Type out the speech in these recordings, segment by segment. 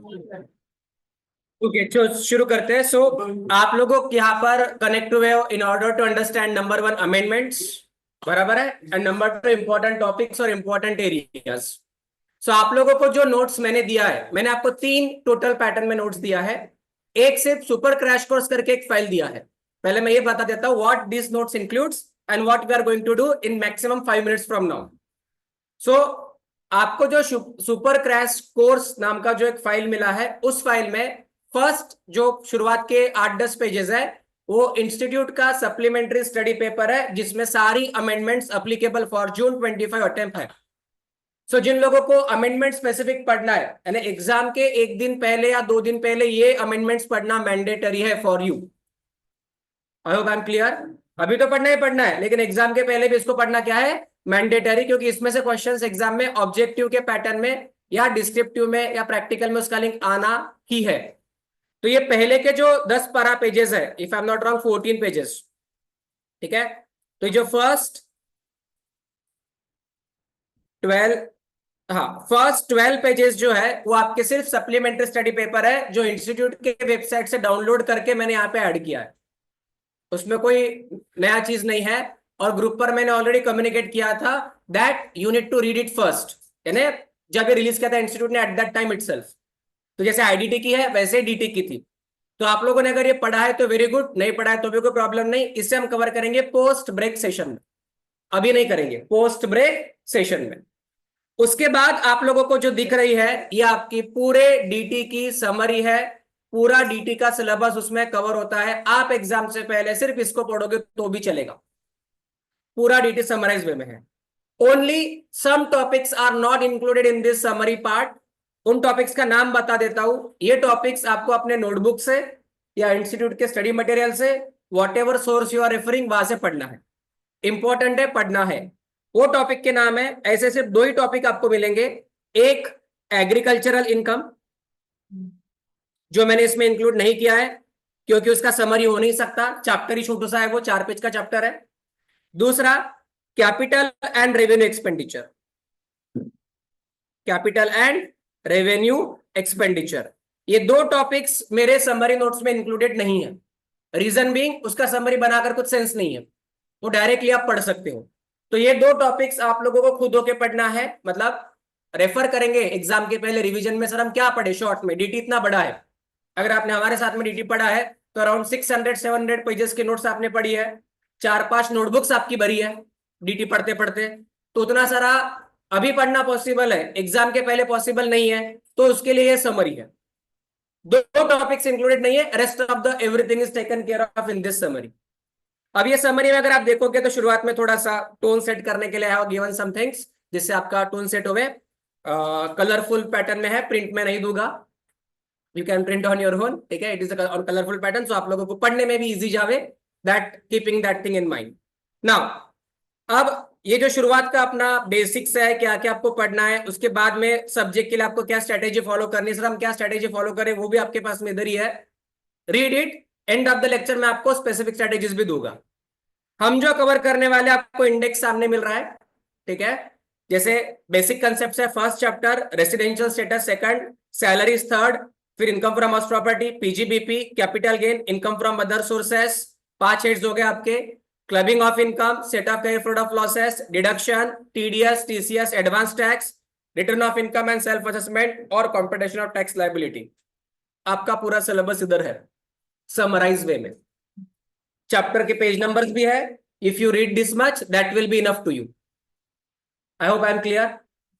Okay, तो शुरू करते हैं। आप लोगों को यहाँ पर कनेक्ट हुए हो in order to understand number one amendments, बराबर है, and number two important topics और इंपॉर्टेंट एरियाज। आप लोगों को जो नोट्स मैंने दिया है, मैंने आपको 3 टोटल पैटर्न में नोट्स दिया है। एक सिर्फ सुपर क्रैश कोर्स करके एक फाइल दिया है। पहले मैं ये बता देता हूँ what this notes includes and what we are going to do in maximum 5 minutes from now. So आपको जो सुपर क्रैश कोर्स नाम का जो एक फाइल मिला है, उस फाइल में फर्स्ट जो शुरुआत के 8-10 पेजेस है, वो इंस्टीट्यूट का सप्लीमेंट्री स्टडी पेपर है, जिसमें सारी amendments applicable for June 25 attempt है। जिन लोगों को अमेंडमेंट स्पेसिफिक पढ़ना है, यानी एग्जाम के एक दिन पहले या 2 दिन पहले ये अमेंडमेंट्स पढ़ना मैंडेटरी है for you. I hope I am clear. अभी तो पढ़ना ही पढ़ना है, लेकिन एग्जाम के पहले भी इसको पढ़ना क्या है, मैंडेटरी, क्योंकि इसमें से क्वेश्चंस एग्जाम में ऑब्जेक्टिव के पैटर्न में या डिस्क्रिप्टिव में या प्रैक्टिकल में उसका लिंक आना ही है। तो ये पहले के जो 10 पारा पेजेस है, if I am not wrong 14 pages, ठीक है। तो जो फर्स्ट 12 पेजेस जो है वो आपके सिर्फ सप्लीमेंट्री स्टडी पेपर है, जो इंस्टीट्यूट के वेबसाइट से डाउनलोड करके मैंने यहाँ पे ऐड किया है। उसमें कोई नया चीज नहीं है। और ग्रुप पर मैंने ऑलरेडी कम्युनिकेट किया था that you need to read it first, यानी जब ये रिलीज किया था इंस्टीट्यूट ने एट दैट टाइम इटसेल्फ। तो जैसे आईडीटी की है वैसे डीटी की थी। तो आप लोगों ने अगर ये पढ़ा है तो वेरी गुड, नहीं पढ़ा है तो भी कोई प्रॉब्लम नहीं। इससे हम कवर करेंगे पोस्ट ब्रेक सेशन में, अभी नहीं करेंगे, पोस्ट ब्रेक सेशन में। उसके बाद आप लोगों को जो दिख रही है ये आपकी पूरे डीटी की समरी है। पूरा डीटी का सिलेबस उसमें कवर होता है। आप एग्जाम से पहले सिर्फ इसको पढ़ोगे तो भी चलेगा, पूरा डीटी समराइज वे में है। Only some topics are not included in this summary part. उन टॉपिक्स का नाम बता देता हूं। ये टॉपिक्स आपको अपने नोटबुक से या इंस्टीट्यूट के स्टडी मटेरियल से, whatever source you are referring, वहां से पढ़ना है। इंपॉर्टेंट है, पढ़ना है। वो टॉपिक के नाम है, ऐसे सिर्फ 2 ही टॉपिक आपको मिलेंगे। एक एग्रीकल्चरल इनकम, जो मैंने इसमें इंक्लूड नहीं किया है क्योंकि उसका समरी हो नहीं सकता, चैप्टर ही छोटू सा है, वो 4 पेज का चैप्टर है। दूसरा capital and revenue expenditure, capital and revenue expenditure. ये 2 टॉपिक्स मेरे समरी नोट्स में इंक्लूडेड नहीं है। रीजन बीइंग उसका समरी बनाकर कुछ सेंस नहीं है, वो डायरेक्टली आप पढ़ सकते हो। तो ये 2 टॉपिक्स आप लोगों को खुद होके पढ़ना है, मतलब रेफर करेंगे एग्जाम के पहले रिवीजन में। सर हम क्या पढ़े शॉर्ट में, डीटी इतना बड़ा है। अगर आपने हमारे साथ में डीटी पढ़ा है तो अराउंड 600-700 पेजेस के नोट्स आपने पढ़ी है, 4-5 नोटबुक्स आपकी भरी है डीटी पढ़ते पढ़ते। तो उतना सारा अभी पढ़ना पॉसिबल है, एग्जाम के पहले पॉसिबल नहीं है। तो उसके लिए ये समरी है। 2 टॉपिक्स इंक्लूडेड नहीं है, rest of the everything is taken care of in this summary. अब ये समरी में अगर आप देखोगे तो शुरुआत में थोड़ा सा टोन सेट करने के लिए I have given some things, जिससे आपका टोन सेट होवे। कलरफुल पैटर्न में है, प्रिंट में नहीं दूंगा, you can print on your own, ठीक है। It is on colourful pattern, so आप लोगों को पढ़ने में भी इजी जावे, that keeping that thing in mind. Now अब ये जो शुरुआत का अपना बेसिक्स है, क्या क्या आपको पढ़ना है, उसके बाद में सब्जेक्ट के लिए आपको क्या स्ट्रेटेजी फॉलो करनी है। सर हम क्या स्ट्रेटेजी फॉलो करें, वो भी आपके पास में इधर ही है, read it. End of the lecture में आपको स्पेसिफिक स्ट्रेटेजीज भी दूंगा। हम जो कवर करने वाले, आपको इंडेक्स सामने मिल रहा है, ठीक है। जैसे बेसिक कंसेप्ट है, first chapter residential status, second salaries, third फिर income from house property, PGBP, capital gain, income from other sources, 5 heads हो गए आपके। Clubbing of income, set off carry forward of losses, deduction, TDS, TCS, advance tax, return of income and self assessment और computation of tax liability. आपका पूरा syllabus इधर है summarise way में। Chapter के पेज नंबर्स भी है। If you read this much that will be enough to you. I hope I am clear,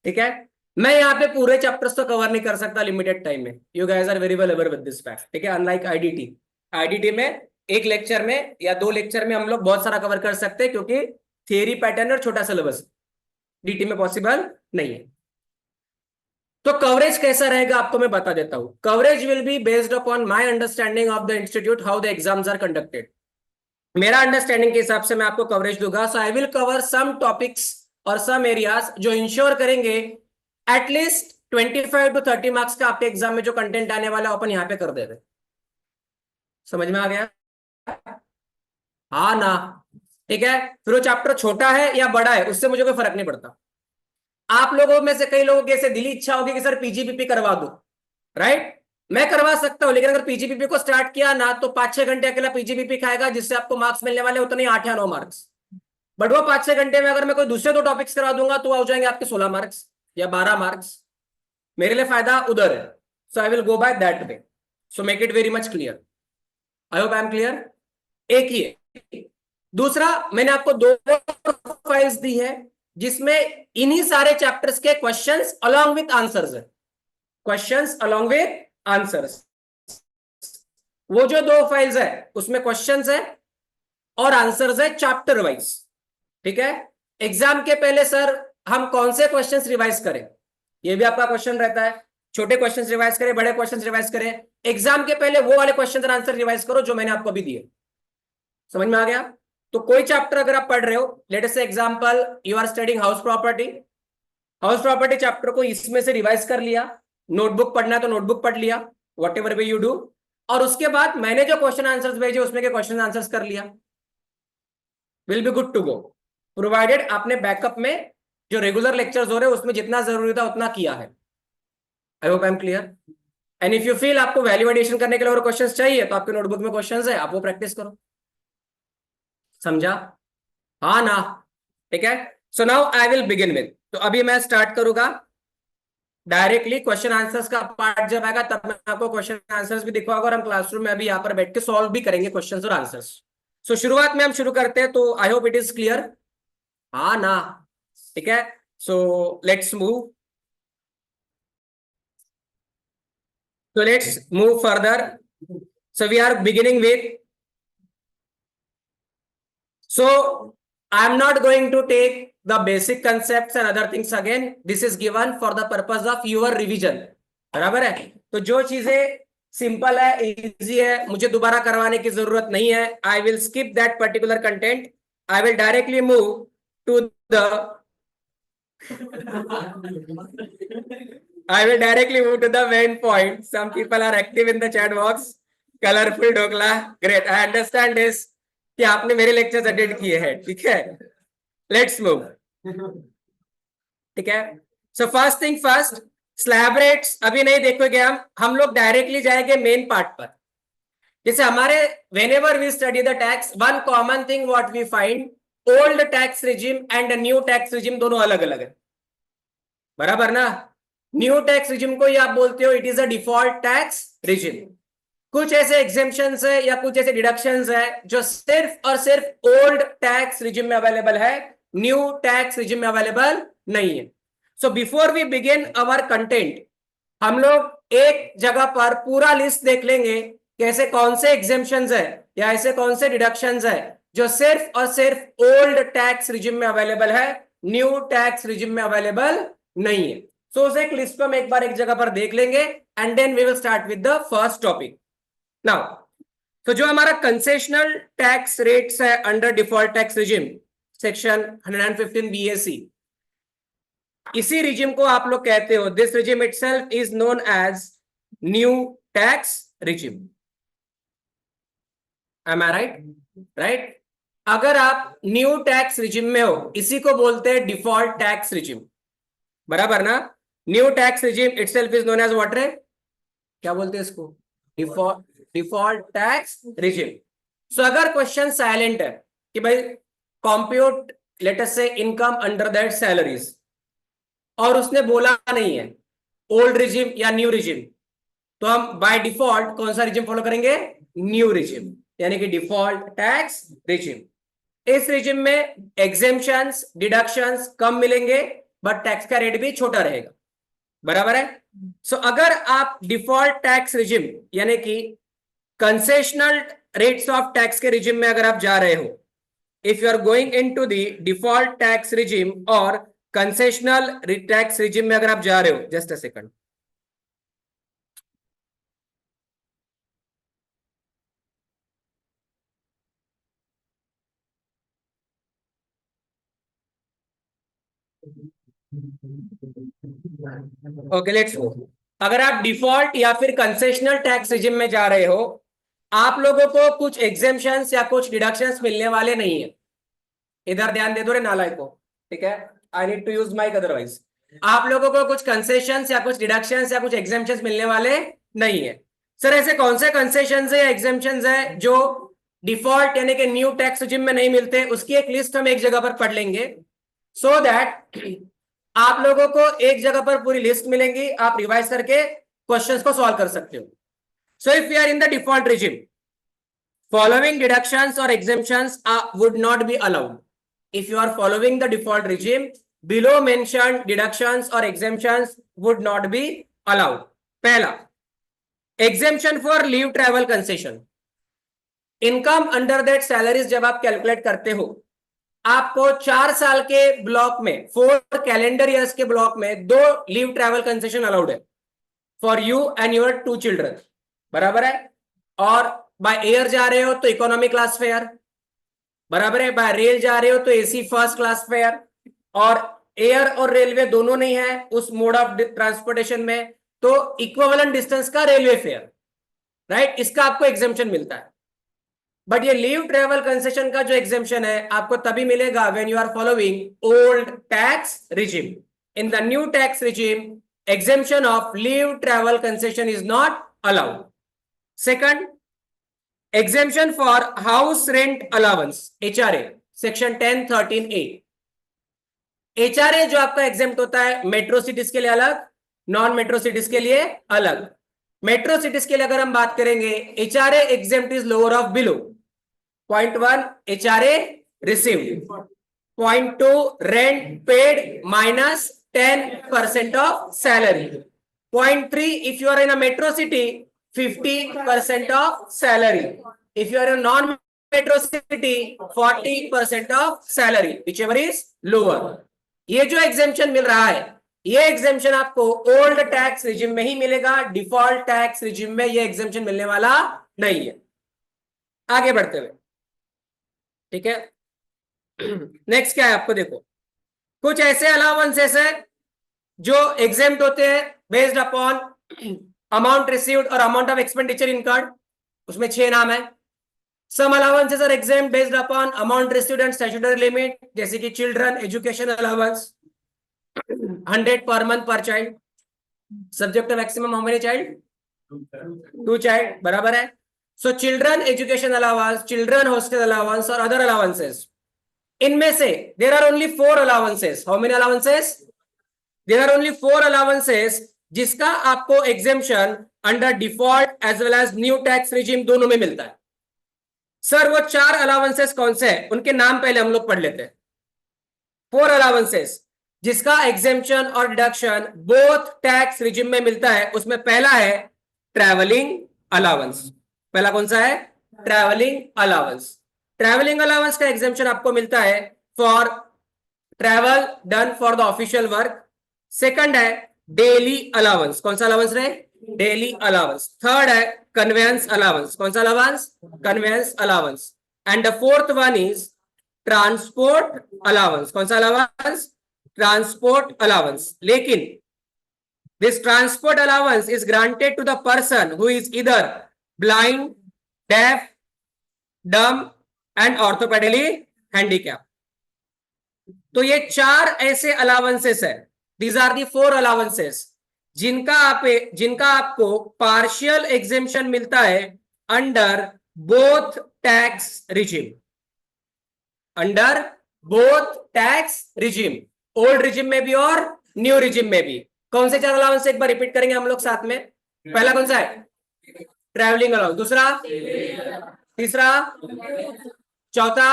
ठीक है। मैं यहाँ पे पूरे चैप्टर्स तो कवर नहीं कर सकता लिमिटेड टाइम में, you guys are very well aware with this fact, ठीक है। अनलाइक आईडीटी में एक लेक्चर में या 2 लेक्चर में हम लोग बहुत सारा कवर कर सकते हैं, क्योंकि थियरी पैटर्न और छोटा सिलेबस, डीटी में पॉसिबल नहीं है। तो कवरेज कैसा रहेगा आपको मैं बता देता हूं। Coverage will be based upon my understanding of the institute, how the exams are conducted. मेरा अंडरस्टैंडिंग के हिसाब से मैं आपको कवरेज दूंगा। So I will cover some topics और सम एरियाज जो इंश्योर करेंगे एटलीस्ट 25 to 30 मार्क्स का आपके एग्जाम में जो कंटेंट आने वाला अपन यहां पे कर दे रहे। समझ में आ गया? हाँ ना, ठीक है। फिर वो चैप्टर छोटा है या बड़ा है उससे मुझे कोई फर्क नहीं पड़ता। आप लोगों में से कई लोगों की ऐसे दिली इच्छा होगी कि सर पीजीबीपी करवा दो, राइट। मैं करवा सकता हूं, लेकिन अगर पीजीपीपी को स्टार्ट किया ना तो 5-6 घंटे अकेला पीजीपीपी खाएगा, जिससे आपको मार्क्स मिलने वाले उतने 8 या 9 मार्क्स। बट वो 5-6 घंटे में अगर मैं कोई दूसरे 2 टॉपिक्स करा दूंगा तो हो जाएंगे आपके 16 मार्क्स या 12 मार्क्स। मेरे लिए फायदा उधर है। So I will go by that way. So make it very much clear. I hope I am clear. एक ही है। दूसरा, मैंने आपको 2 फाइल्स दी है जिसमें इन्हीं सारे चैप्टर्स के क्वेश्चंस अलोंग विथ आंसर्स है। Questions along with answers. वो जो 2 फाइल्स है उसमें क्वेश्चंस है और आंसर्स है चैप्टर वाइज। ठीक है। एग्जाम के पहले सर हम कौन से क्वेश्चंस रिवाइज करें, ये भी आपका क्वेश्चन रहता है। छोटे क्वेश्चंस रिवाइज करें, बड़े क्वेश्चंस रिवाइज करें। एग्जाम के पहले वो वाले क्वेश्चन और आंसर रिवाइज करो जो मैंने आपको अभी दिए। समझ में आ गया। तो कोई चैप्टर अगर आप पढ़ रहे हो, let us say example you are studying house property. House property chapter को इसमें से रिवाइज कर लिया। नोटबुक पढ़ना है तो नोटबुक पढ़ लिया, what ever way you do. और उसके बाद मैंने जो क्वेश्चन आंसर्स भेजे उसमें के क्वेश्चन आंसर्स कर लिया, will be good to go. Provided आपने बैकअप में जो रेगुलर लेक्चर्स हो रहे हैं उसमें जितना जरूरी था उतना किया है। I hope I am clear. And if you feel आपको वैल्यू एडिशन करने के लिए और क्वेश्चंस चाहिए तो आपके नोटबुक में क्वेश्चंस है, आप वो प्रैक्टिस करो। समझा? हाँ ना। ठीक है। So now I will begin with, तो अभी मैं स्टार्ट करूंगा डायरेक्टली क्वेश्चन आंसर्स का पार्ट। जब आएगा तब मैं आपको क्वेश्चन आंसर्स भी दिखाऊंगा और हम क्लासरूम में अभी यहाँ पर बैठ के सॉल्व भी करेंगे क्वेश्चंस और आंसर्स। सो शुरुआत में हम शुरू करते हैं, तो आई होप इट इज क्लियर। हाँ ना। ठीक है। So let's move. So let's move further. So we are beginning with. So I'm not going to take the basic concepts and other things again. This is given for the purpose of your revision. बराबर है। तो जो चीजें simple है, easy है, मुझे दोबारा करवाने की जरूरत नहीं है। I will skip that particular content. I will directly move to the I will directly move to the main point. Some people are active in the chat box. Colorful dhokla, great. I understand this कि आपने मेरे lectures attend किए हैं। ठीक है। Let's move. ठीक है। So first thing first, slab rates अभी नहीं देखोगे हम लोग डायरेक्टली जाएंगे मेन पार्ट पर। जैसे हमारे whenever we study the tax, one common thing what we find, old tax regime and new tax regime दोनों अलग अलग है। बराबर ना। न्यू टैक्स रिजिम को ही आप बोलते हो it is a default tax regime. कुछ ऐसे एग्जेम्पशंस है या कुछ ऐसे डिडक्शंस है जो सिर्फ और सिर्फ ओल्ड टैक्स रिजिम में अवेलेबल है, न्यू टैक्स रिजिम में अवेलेबल नहीं है। So before we begin our content, हम लोग एक जगह पर पूरा लिस्ट देख लेंगे कि ऐसे कौन से एग्जेम्पशंस है या ऐसे कौन से डिडक्शंस है जो सिर्फ और सिर्फ ओल्ड टैक्स रिजिम में अवेलेबल है, न्यू टैक्स रिजिम में अवेलेबल नहीं है। सो उसे एक लिस्ट को हम एक बार एक जगह पर देख लेंगे and then we will start with the first topic. Now तो जो हमारा कंसेशनल टैक्स रेट्स है under default tax regime, section 115 BAC, इसी रिजिम को आप लोग कहते हो, this regime itself is known as new tax regime. Am I right? Right. अगर आप न्यू टैक्स रिजिम में हो, इसी को बोलते हैं डिफॉल्ट टैक्स रिजिम। बराबर ना। New tax regime itself is known as what रे, क्या बोलते हैं इसको? Default tax regime. सो अगर क्वेश्चन साइलेंट है कि भाई कंप्यूट लेट अस से इनकम अंडर दैट सैलरीज, और उसने बोला नहीं है ओल्ड रिजिम या न्यू रिजिम, तो हम बाय डिफॉल्ट कौन सा रिजिम फॉलो करेंगे? न्यू रिजिम, यानी कि डिफॉल्ट टैक्स रिजिम। इस रिजिम में एग्जेम्पशंस डिडक्शंस कम मिलेंगे बट टैक्स का रेट भी छोटा रहेगा। बराबर है। सो अगर आप डिफॉल्ट टैक्स रिजिम यानी कि कंसेशनल रेट्स ऑफ टैक्स के रिजिम में अगर आप जा रहे हो, if you are going into the default tax regime और कंसेशनल टैक्स रिजिम में अगर आप जा रहे हो, just a second, okay let's go. अगर आप डिफॉल्ट या फिर कंसेशनल टैक्स रिजिम में जा रहे हो, आप लोगों को कुछ एग्जेम्पशंस या कुछ डिडक्शंस मिलने वाले नहीं है। इधर ध्यान दे दो रे नालायक को। ठीक है। I need to use mike otherwise. आप लोगों को कुछ कंसेशंस या कुछ डिडक्शंस या कुछ एग्जेम्पशंस मिलने वाले नहीं है। सर ऐसे कौन से कंसेशंस है या एग्जेम्पशंस है जो डिफॉल्ट यानी कि न्यू टैक्स रिजिम में नहीं मिलते, उसकी एक लिस्ट हम एक जगह पर पढ़ लेंगे, सो दैट आप लोगों को एक जगह पर पूरी लिस्ट मिलेंगी, आप रिवाइज करके क्वेश्चंस को सॉल्व कर सकते हो। So if you are in the default regime, following deductions or exemptions would not be allowed. If you are following the default regime, below mentioned deductions or exemptions would not be allowed. पहला, exemption for leave travel concession. Income under that salaries जब आप calculate करते हो, आपको 4 साल के block में, 4 calendar years के ब्लॉक में 2 लीव ट्रैवल कंसेशन अलाउड है for you and your 2 children, बराबर है। और बाय एयर जा रहे हो तो इकोनॉमी क्लास फेयर, बराबर है। बाय रेल जा रहे हो तो एसी फर्स्ट क्लास फेयर, और एयर और रेलवे दोनों नहीं है उस मोड ऑफ ट्रांसपोर्टेशन में, तो इक्विवेलेंट डिस्टेंस का रेलवे फेयर, राइट, इसका आपको एग्जेम्पशन मिलता है। बट ये लीव ट्रेवल कंसेशन का जो एग्जेम्पशन है आपको तभी मिलेगा when you are following old tax regime. In the new tax regime, exemption of leave travel concession is not allowed. Second, exemption for house rent allowance, HRA, section 10(13)(a). HRA जो आपका exempt होता है metro cities के लिए अलग, non metro cities के लिए अलग। मेट्रो सिटीज के लिए अगर हम बात करेंगे, HRA exempt is lower of below. Point 1 HRA received, point 2 rent paid minus 10% of salary, point 3 if you are in a metro city 50% of salary. If you are a non-metro city, 40% of salary, whichever is lower. ये जो exemption मिल रहा है, ये exemption आपको old tax regime में ही मिलेगा, default tax regime में ये एग्जेम्पशन मिलने वाला नहीं है। आगे बढ़ते हुए, ठीक है, नेक्स्ट क्या है आपको देखो, कुछ ऐसे अलाउंसेस है जो एग्जेम्प्ट होते हैं बेस्ड अपॉन अमाउंट रिसीव्ड और अमाउंट ऑफ एक्सपेंडिचर इनकर्ड, उसमें 6 नाम है। Some allowances are exempt based upon amount received and statutory limit, जैसे कि children education allowance 100 per month per child, subject to maximum how many child, 2 child, बराबर है। So children education allowance, children hostel allowance और other allowances, इनमें से there are only 4 allowances. How many allowances? There are only 4 allowances जिसका आपको exemption under default as well as new tax regime दोनों में मिलता है। सर वो 4 अलाउंसेस कौन से हैं, उनके नाम पहले हम लोग पढ़ लेते हैं। 4 अलाउंसेस जिसका एग्जेम्पशन और डिडक्शन बोथ टैक्स रिजिम में मिलता है, उसमें पहला है ट्रैवलिंग अलाउंस। पहला कौन सा है? Travelling allowance. ट्रैवलिंग अलाउंस का एग्जेम्पशन आपको मिलता है for travel done for the official work. Second है डेली अलाउंस, कौन सा अलाउंस रहे? Daily allowance. थर्ड है कन्वेंस अलाउंस, कौन सा allowance? Conveyance allowance. And the fourth one is transport allowance, कौन सा अलाउंस? Transport allowance. लेकिन this transport allowance is granted to the person who is either blind, deaf, dumb and orthopaedically handicap. तो ये 4 ऐसे allowances है, these are the 4 allowances जिनका आपको partial exemption मिलता है under both tax regime, under both tax regime, old regime में भी और न्यू रिजिम में भी। कौन से 4 अलाउंस एक बार रिपीट करेंगे हम लोग साथ में। पहला कौन सा है? Travelling allowance. दूसरा, तीसरा, चौथा,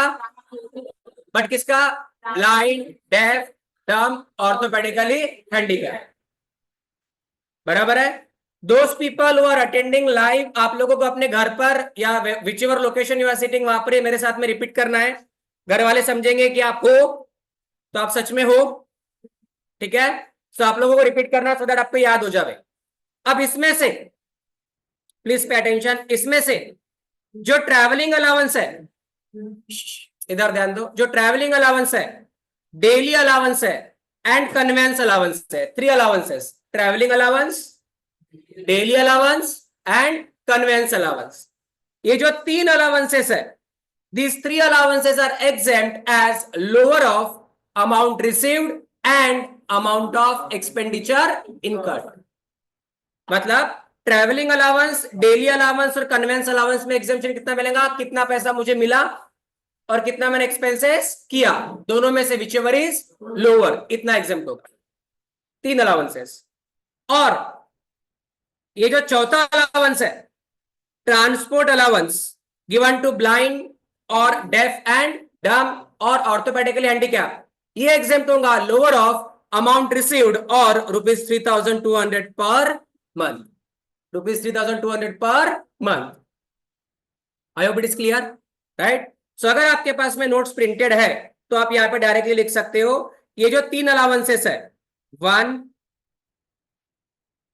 बट किसका? Blind, deaf, dumb, orthopaedically handicap, बराबर है। Those people who are attending live, आप लोगों को अपने घर पर या whichever location you are sitting वहां पर मेरे साथ में रिपीट करना है। घर वाले समझेंगे कि आप हो तो आप सच में हो, ठीक है। तो आप लोगों को रिपीट करना सो दैट आपको याद हो जाए। अब इसमें से प्लीज पे अटेंशन, इसमें से जो ट्रैवलिंग अलाउंस है, इधर ध्यान दो, जो ट्रैवलिंग अलाउंस है, डेली अलाउंस है एंड कन्वेंस अलाउंस है, 3 allowances, travelling allowance, daily allowance and convince allowance. ये जो 3 अलाउंसेस है, these 3 allowances are exempt as lower of amount received and amount of expenditure incurred. मतलब ट्रैवलिंग अलाउंस, डेली अलाउंस और convince allowance में exemption कितना मिलेगा, कितना पैसा मुझे मिला और कितना मैंने एक्सपेंसेस किया, दोनों में से विच एवर इज लोअर, इतना एग्जेम्प्ट होगा। 3 अलाउंसेस। और ये जो चौथा अलाउंस है, transport allowance given to blind और डेफ एंड डम और ऑर्थोपेडिकली हैंडीकैप, ये एग्जेम्प्ट होगा लोअर ऑफ अमाउंट रिसीव्ड और ₹3,200 per month, ₹3,200 per month. I hope it is clear, right. So अगर आपके पास में नोट्स प्रिंटेड है तो आप यहां पे डायरेक्टली लिख सकते हो, ये जो 3 अलाउंसेस है, 1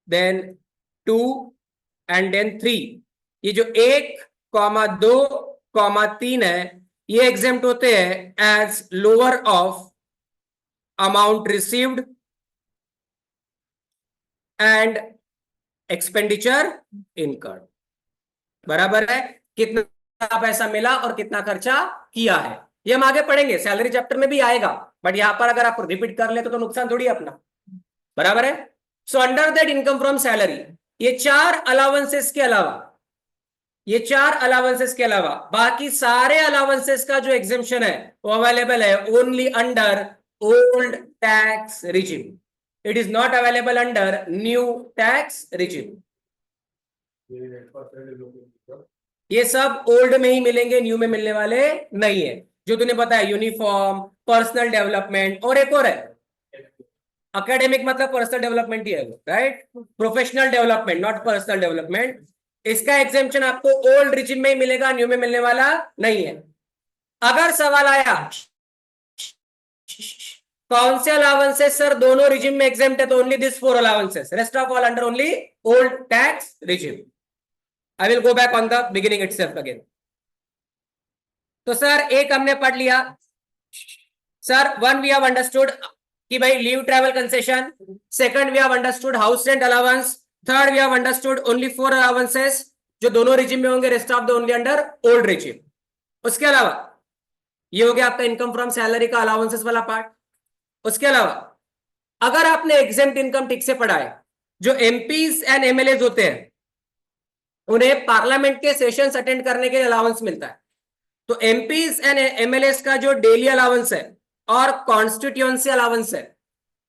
देन 2 एंड देन 3, ये जो 1,2,3 है, ये एग्जेम्प्ट होते हैं as lower of amount received and expenditure incurred. बराबर है, कितना पैसा मिला और कितना खर्चा किया है, ये हम आगे पढ़ेंगे, सैलरी चैप्टर में भी आएगा, बट यहां पर अगर आप रिपीट कर ले तो नुकसान थोड़ी है अपना। बराबर है। So under that income from salary, ये 4 अलाउंसेस के अलावा, ये 4 अलाउंसेस के अलावा बाकी सारे अलाउंसेस का जो एग्जेम्पशन है वो अवेलेबल है only under old tax regime. It is not available under new tax regime. ये सब ओल्ड में ही मिलेंगे, न्यू में मिलने वाले नहीं है। जो तूने बताया यूनिफॉर्म, पर्सनल डेवलपमेंट और एक और है एकेडमिक, मतलब पर्सनल डेवलपमेंट ही है, right, professional development not personal development, इसका एग्जेम्पशन आपको ओल्ड रिजिम में ही मिलेगा, न्यू में मिलने वाला नहीं है। अगर सवाल आया कौन से अलाउंसेस सर दोनों रिजिम में एग्जेम्प्ट है, तो only this 4 allowances, rest of all under only old tax regime. I will go back on the beginning itself again. तो सर एक हमने पढ़ लिया, सर 1 वी हैव अंडरस्टूड कि भाई leave travel concession, second we have understood house rent allowance, third we have understood only 4 allowances जो दोनों regime में होंगे, rest of the only under old regime. उसके अलावा ये हो गया आपका इनकम फ्रॉम सैलरी का अलाउंसेस वाला पार्ट। उसके अलावा अगर आपने एग्जेम्प्ट इनकम ठीक से पढ़ा है, जो एमपीज एंड एमएलए होते हैं उन्हें पार्लियामेंट के सेशंस अटेंड करने के लिए अलाउंस मिलता है, तो एमपीज एंड एमएलए का जो डेली अलाउंस है और कॉन्स्टिट्यूएंसी अलाउंस है,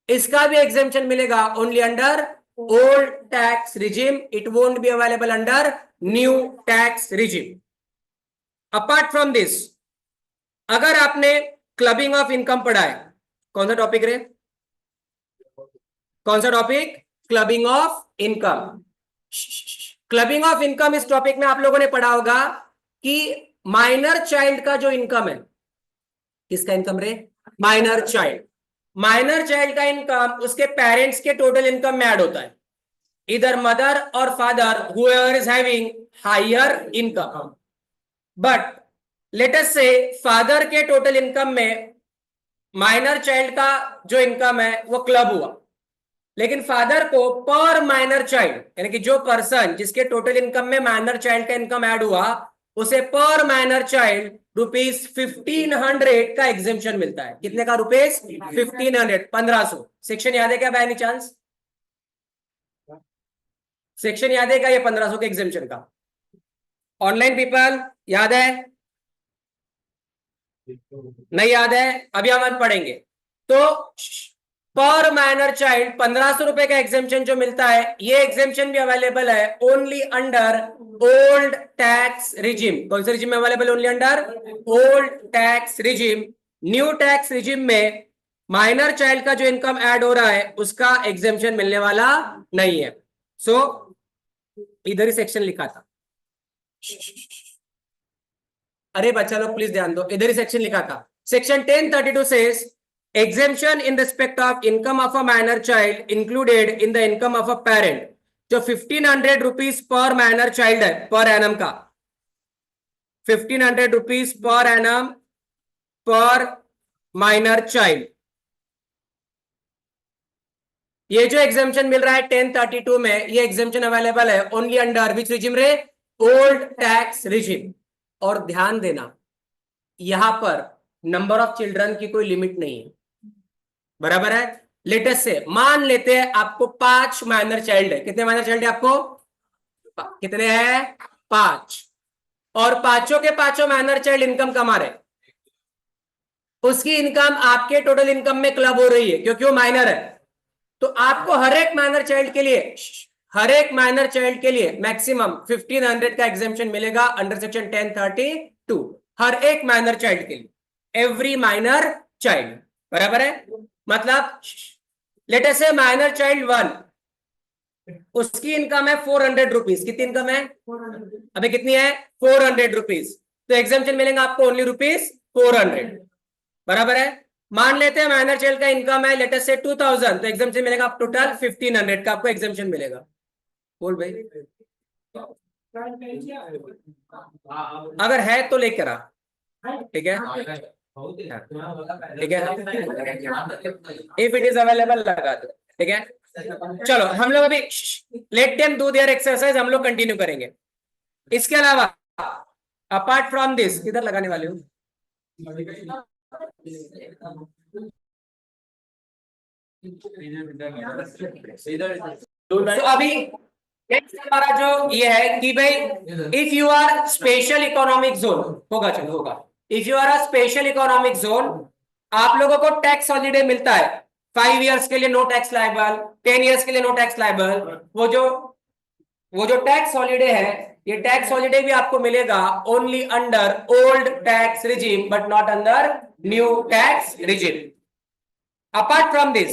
इसका भी एग्जेम्पशन मिलेगा only under old tax regime, it won't be available under new tax regime. Apart from this, अगर आपने क्लबिंग ऑफ इनकम पढ़ा है, कौन सा टॉपिक रे, कौन सा topic, clubbing of income. Clubbing of income इस टॉपिक में आप लोगों ने पढ़ा होगा कि माइनर चाइल्ड का जो इनकम है, किसका इनकम रे, माइनर चाइल्ड, माइनर चाइल्ड का इनकम उसके पेरेंट्स के टोटल इनकम में ऐड होता है, इधर मदर और father whoever is having higher income. But let us say father के टोटल इनकम में माइनर चाइल्ड का जो इनकम है वो क्लब हुआ, लेकिन फादर को पर माइनर चाइल्ड, यानी कि जो पर्सन जिसके टोटल इनकम में माइनर चाइल्ड का इनकम ऐड हुआ, उसे पर माइनर चाइल्ड ₹1500 का एग्जेम्पशन मिलता है। कितने का, ₹1500, 1500। सेक्शन याद है क्या बाय एनी चांस, सेक्शन याद है क्या ये 1500 के एग्जेम्पशन का? ऑनलाइन पीपल याद है, नहीं याद है, अभी हम पढ़ेंगे। तो पर माइनर चाइल्ड 1500 रुपए का एग्जेम्पशन जो मिलता है, ये एग्जेम्पशन भी अवेलेबल है only under old tax regime. कौन से रिजिम में available, only under old tax regime. New tax regime में माइनर चाइल्ड का जो इनकम ऐड हो रहा है उसका एग्जेम्पशन मिलने वाला नहीं है। सो इधर ही सेक्शन लिखा था, अरे बच्चा लोग प्लीज ध्यान दो, इधर ही सेक्शन लिखा था। Section 1032 says exemption in respect of income of a minor child included in the income of a parent, जो 1500 रुपीज पर माइनर चाइल्ड है पर एनम का, 1500 रुपीज पर एनम पर माइनर चाइल्ड, ये जो एग्जेम्पशन मिल रहा है 1032 में, ये एग्जेम्पशन अवेलेबल है ओनली अंडर विच रिजिम रे, ओल्ड टैक्स रिजिम। और ध्यान देना यहां पर नंबर ऑफ चिल्ड्रन की कोई लिमिट नहीं है, बराबर है, लेटेस्ट से मान लेते हैं आपको 5 माइनर चाइल्ड है। कितने माइनर चाइल्ड है आपको? कितने हैं? 5। और पांचों के पांचों माइनर चाइल्ड इनकम कमा रहे, उसकी इनकम आपके टोटल इनकम में क्लब हो रही है क्योंकि वो माइनर है। तो आपको हर एक माइनर चाइल्ड के लिए मैक्सिमम 1500 का एग्जेम्पशन मिलेगा अंडर सेक्शन 1032। हर एक माइनर चाइल्ड के लिए, एवरी माइनर चाइल्ड, बराबर है। मतलब लेट अस से माइनर चाइल्ड 1, उसकी इनकम है 400 रुपीज। कितनी इनकम है? अबे कितनी है? 400 रुपीज। तो एग्जाम्पशन मिलेंगे आपको ओनली रुपीज 400, बराबर है। मान लेते हैं माइनर चाइल्ड का इनकम है लेट अस से 2000, तो एग्जाम्पशन मिलेगा आप टोटल 1500 का आपको एग्जाम्पशन मिलेगा। बोल भाई, अगर है तो लेकर आ। ठीक है, ठीक है, इफ इट इज अवेलेबल लगा दो। ठीक है, चलो हम लोग अभी let them do their exercise हम लोग कंटिन्यू करेंगे। इसके अलावा अपार्ट फ्रॉम दिस, किधर लगाने वाले हो? तो अभी नेक्स्ट हमारा जो ये है कि भाई if you are special economic zone होगा, चलो होगा, if you are a special economic zone, आप लोगों को टैक्स हॉलीडे मिलता है 5 इयर्स के लिए, नो टैक्स लायबल, 10 इयर्स के लिए नो टैक्स लायबल। वो जो टैक्स हॉलीडे है, ये टैक्स हॉलीडे भी आपको मिलेगा only under old tax regime but not under new tax regime. Apart from this,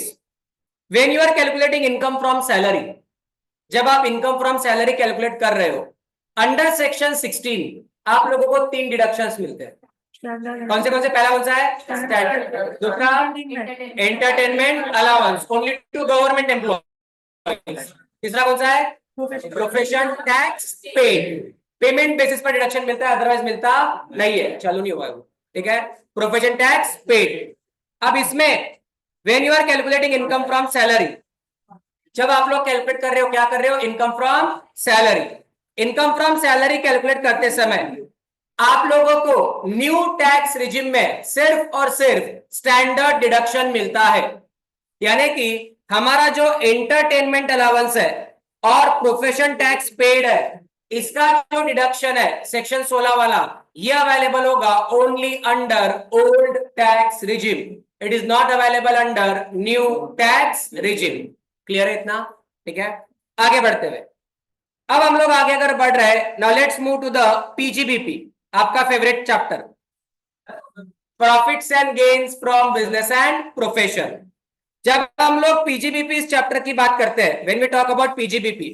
when you are calculating income from salary, जब आप इनकम फ्रॉम सैलरी कैलकुलेट कर रहे हो अंडर सेक्शन 16 आप लोगों को 3 डिडक्शंस मिलते हैं। कौन से? पहला कौन सा है? स्टैंडर्ड। दूसरा entertainment allowance only to government employ. तीसरा कौन सा है? Profession tax paid, payment basis पर डिडक्शन मिलता है, अदरवाइज मिलता नहीं है, चालू नहीं होगा। ठीक है, प्रोफेशन टैक्स पेड। अब इसमें when you are calculating income from salary, जब आप लोग कैलकुलेट कर रहे हो, क्या कर रहे हो? Income from salary. Income from salary calculate करते समय आप लोगों को न्यू टैक्स रिजिम में सिर्फ और सिर्फ स्टैंडर्ड डिडक्शन मिलता है। यानी कि हमारा जो एंटरटेनमेंट अलाउंस है और प्रोफेशन टैक्स पेड है, इसका जो डिडक्शन है सेक्शन 16 वाला, ये अवेलेबल होगा only under old tax regime, it is not available under new tax regime. Clear है इतना? ठीक है, आगे बढ़ते हुए अब हम लोग आगे अगर बढ़ रहे हैं, now let's move to the PGBP, आपका favourite chapter, profits and gains from business and profession. जब हम लोग पीजीबीपी इस चैप्टर की बात करते हैं, when we talk about PGBP,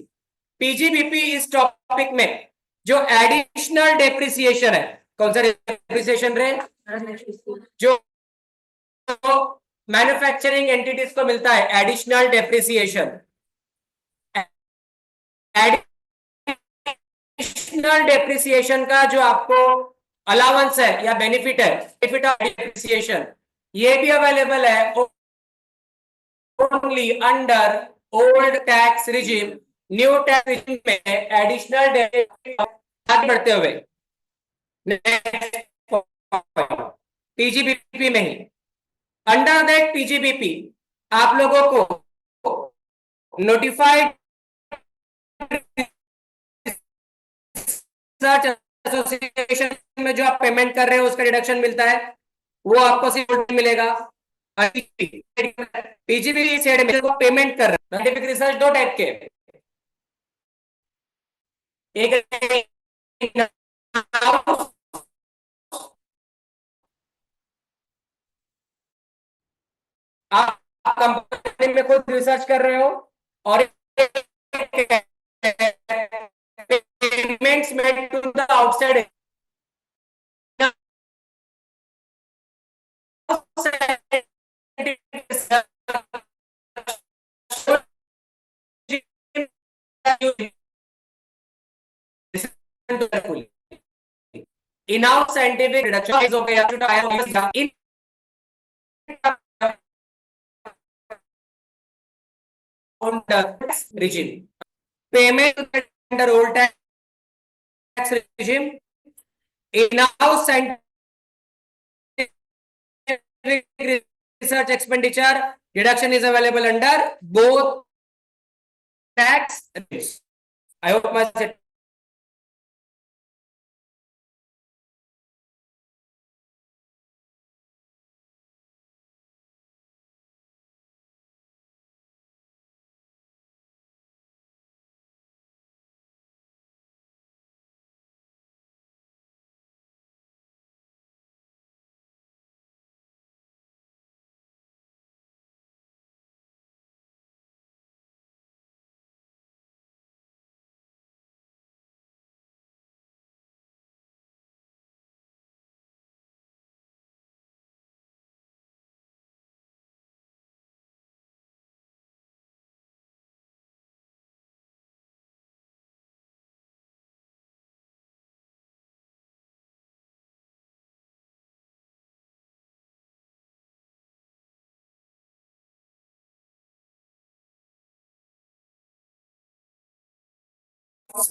PGBP इस टॉपिक में जो एडिशनल डेप्रिसिएशन है, कौन सा डेप्रिसिएशन रे? जो मैन्युफैक्चरिंग एंटिटीज को मिलता है एडिशनल डेप्रिसिएशन, एडिशनल डेप्रिसिएशन का जो आपको अलाउंस है या बेनिफिट है, बेनिफिट ऑफ डेप्रिसिएशन, ये भी अवेलेबल है only under old tax regime. New tax regime में एडिशनल बढ़ते हुए पीजीबीपी में ही, अंडर दैट पीजीबीपी आप लोगों को नोटिफाइड रिसर्च एसोसिएशन में जो आप पेमेंट कर रहे हो उसका डिडक्शन मिलता है, वो आपको सिर्फ मिलेगा। पीजीबी सेड में को पेमेंट कर रहा है। साइंटिफिक रिसर्च दो टाइप के, एक आप कंपनी में खुद रिसर्च कर रहे हो और payments made to the outside in-house scientific reduction is okay in regime, payment under old tax regime, in-house scientific research expenditure, deduction is available under both tax rates. I hope my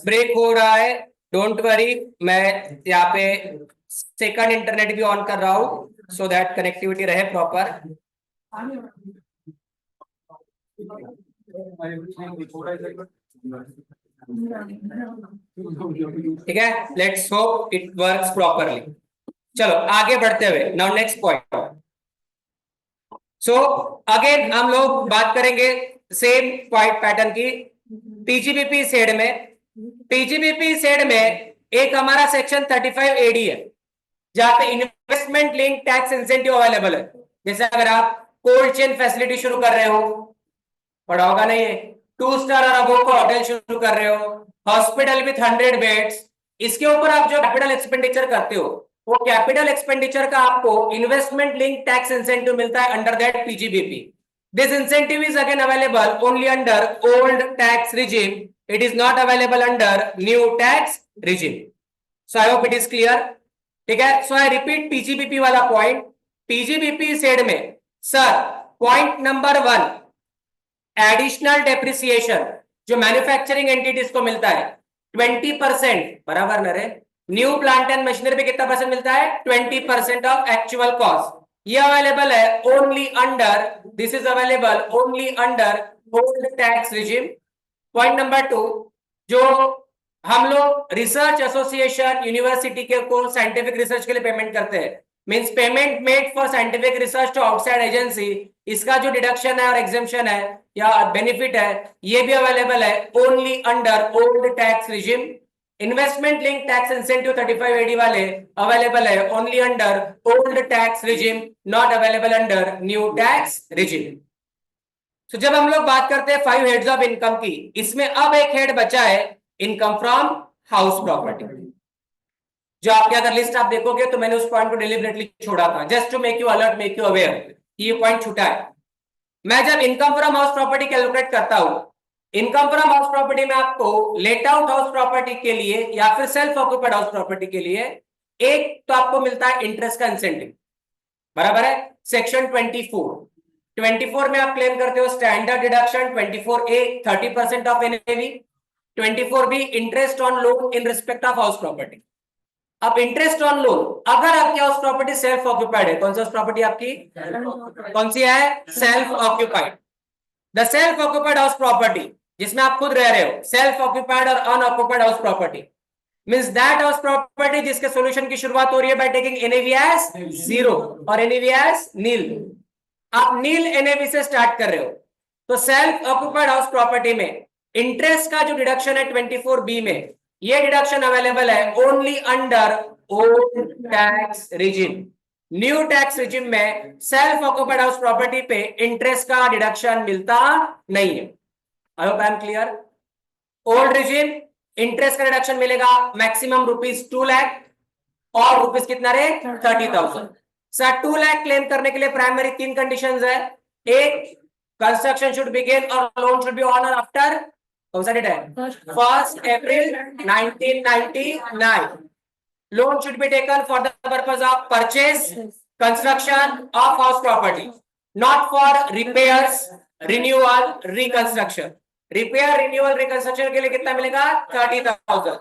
break हो रहा है, don't worry, मैं यहाँ पे second internet भी on कर रहा हूँ सो दैट कनेक्टिविटी रहे प्रॉपर। ठीक है, let's hope it works properly. चलो आगे बढ़ते हुए, now next point. So again हम लोग बात करेंगे सेम पॉइंट पैटर्न की। टीजीबीपी सेड में, टीजीबीपी सेड में एक हमारा सेक्शन 35 एडी है जहां पे investment link tax incentive available है। जैसे अगर आप कोल्ड चेन फैसिलिटी शुरू कर रहे हो, पढ़ा होगा नहीं है, 2 स्टार और अबोव का होटल शुरू कर रहे हो, हॉस्पिटल विथ 100 बेड्स, इसके ऊपर आप जो कैपिटल एक्सपेंडिचर करते हो, वो कैपिटल एक्सपेंडिचर का आपको इन्वेस्टमेंट लिंक टैक्स इंसेंटिव मिलता है under that PGBP. This incentive is again available only under old tax regime, it is not available under new tax regime. So I hope it is clear. ठीक है, so I repeat PGBP वाला point. PGBP said में sir point number 1, additional depreciation जो manufacturing entities को मिलता है 20%, बराबर न रे, न्यू प्लांट एंड मशीनरी पे कितना परसेंट मिलता है? 20% ऑफ एक्चुअल कॉस्ट। ये अवेलेबल है only under, this is available only under old tax regime. Point number 2, जो हम लोग रिसर्च एसोसिएशन यूनिवर्सिटी के को साइंटिफिक रिसर्च के लिए पेमेंट करते हैं, means payment made for scientific research to outside agency, इसका जो डिडक्शन है और एग्जेम्पशन है या बेनिफिट है, ये भी अवेलेबल है only under old tax regime. Investment link tax incentive 35 AD वाले अवेलेबल है only under old tax regime, not available under new tax regime. तो जब हम लोग बात करते हैं 5 हेड्स ऑफ इनकम की, इसमें अब एक हेड बचा है इनकम फ्रॉम हाउस प्रॉपर्टी। जो आपके अगर लिस्ट आप देखोगे तो मैंने उस पॉइंट को डिलिबरेटली छोड़ा था, just to make you alert, make you aware कि ये पॉइंट छूटा है। मैं जब income from house property calculate करता हूं, इनकम फ्रॉम हाउस प्रॉपर्टी में आपको लेट आउट हाउस प्रॉपर्टी के लिए या फिर सेल्फ ऑक्यूपाइड हाउस प्रॉपर्टी के लिए एक तो आपको मिलता है इंटरेस्ट का इंसेंटिव, बराबर है, सेक्शन 24 में आप क्लेम करते हो standard deduction 24A 30% of NAV, 24B interest on loan in respect of house property. अब इंटरेस्ट ऑन लोन, अगर आपकी हाउस प्रॉपर्टी सेल्फ ऑक्यूपाइड है, कौन सा प्रॉपर्टी आपकी कौन सी है? Self occupied. The self occupied house property जिसमें आप खुद रह रहे हो, सेल्फ ऑक्यूपाइड और unoccupied house property means that house property जिसके सॉल्यूशन की शुरुआत हो रही है बाय टेकिंग एनएवी एज 0 और एनएवी एज नील। आप नील एनएवी से स्टार्ट कर रहे हो, तो सेल्फ ऑक्यूपाइड हाउस प्रॉपर्टी में इंटरेस्ट का जो डिडक्शन है 24B में, ये डिडक्शन अवेलेबल है only under old tax regime. New tax regime में सेल्फ ऑक्यूपाइड हाउस प्रॉपर्टी पे इंटरेस्ट का डिडक्शन मिलता नहीं है। I hope I am clear. Old regime interest का डिडक्शन मिलेगा मैक्सिमम ₹2 लाख और रुपीस कितना रे? 30,000। सर 2 लाख क्लेम करने के लिए प्राइमरी 3 कंडीशंस है। एक, कंस्ट्रक्शन शुड बिगिन और लोन शुड बी ऑन और आफ्टर, कौन सा डेट है? 1 अप्रैल 1999। Loan should be taken for the purpose of purchase construction of house property, not for repairs renewal reconstruction. Repair renewal reconstruction के लिए कितना मिलेगा? 30,000।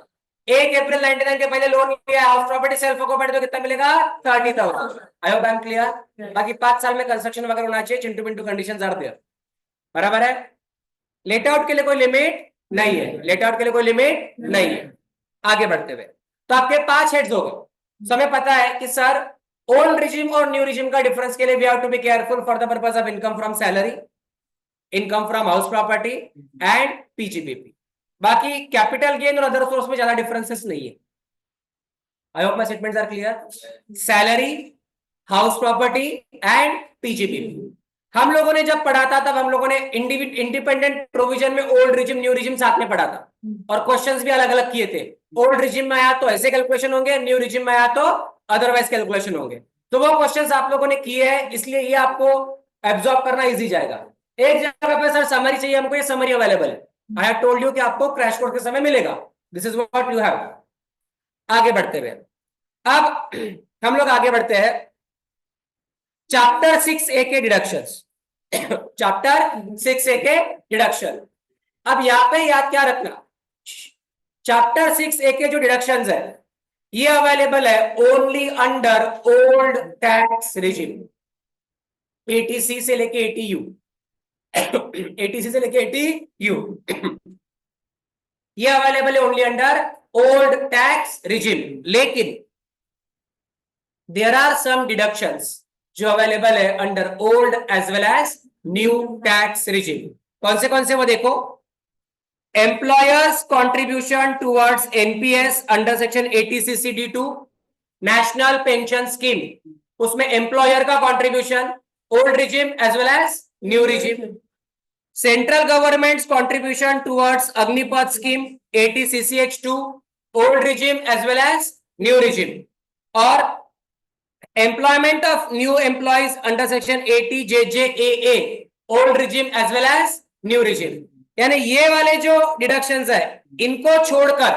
1 अप्रैल 99 के पहले लोन लिया हाउस प्रॉपर्टी सेल्फ ऑक्यूपाइड तो कितना मिलेगा 30,000। I hope I am clear. बाकी 5 साल में कंस्ट्रक्शन वगैरह होना चाहिए, चिंटू पिंटू कंडीशंस आर देयर। बराबर है। लेट आउट के लिए कोई लिमिट नहीं है, लेट आउट के लिए कोई लिमिट नहीं है। आगे बढ़ते हुए तो आपके 5 हेड्स हो गए। सो हमें पता है कि सर ओल्ड रिजिम और न्यू रिजिम का डिफरेंस के लिए we have to be careful for the purpose of income from salary, income from house property and PGPP. बाकी कैपिटल गेन और अदर सोर्स में ज्यादा डिफरेंसेस नहीं है। I hope my statements are clear. Salary, house property and PGPP. हम लोगों ने जब पढ़ा था तब हम लोगों ने इंडिपेंडेंट प्रोविजन में ओल्ड रिजिम न्यू रिजिम साथ में पढ़ा था और क्वेश्चंस भी अलग अलग किए थे। ओल्ड रिजिम में आया तो ऐसे कैलकुलेशन होंगे, न्यू रिजिम में आया तो अदरवाइज कैलकुलेशन होंगे। तो वो क्वेश्चंस आप लोगों ने किए हैं, इसलिए ये आपको एब्जॉर्ब करना इजी जाएगा। एक जगह पे सर समरी चाहिए हमको, ये समरी अवेलेबल है। आई हैव टोल्ड यू कि आपको क्रैश कोर्स के समय मिलेगा। This is what you have. आगे बढ़ते हुए अब हम लोग आगे बढ़ते हैं चैप्टर 6A के डिडक्शंस। चैप्टर 6A के डिडक्शन। अब यहां पे याद क्या रखना, चैप्टर 6A के जो डिडक्शंस है ये अवेलेबल है only under old tax regime, eighty C से लेके एटीयू, एटीसी से लेके एटीयू ये अवेलेबल है only under old tax regime. लेकिन देयर आर सम डिडक्शंस जो अवेलेबल है under old as well as new tax regime. कौन से वो देखो, employer's contribution towards NPS under section 80CC-D2 National Pension Scheme, उसमें एम्प्लॉयर का contribution old regime as well as new regime. Central government contribution towards Agnipath scheme 80CC-H2 old regime as well as new regime. और employment of new employees under section 80JJAA old regime as well as new regime. यानी ये वाले जो deductions है इनको छोड़कर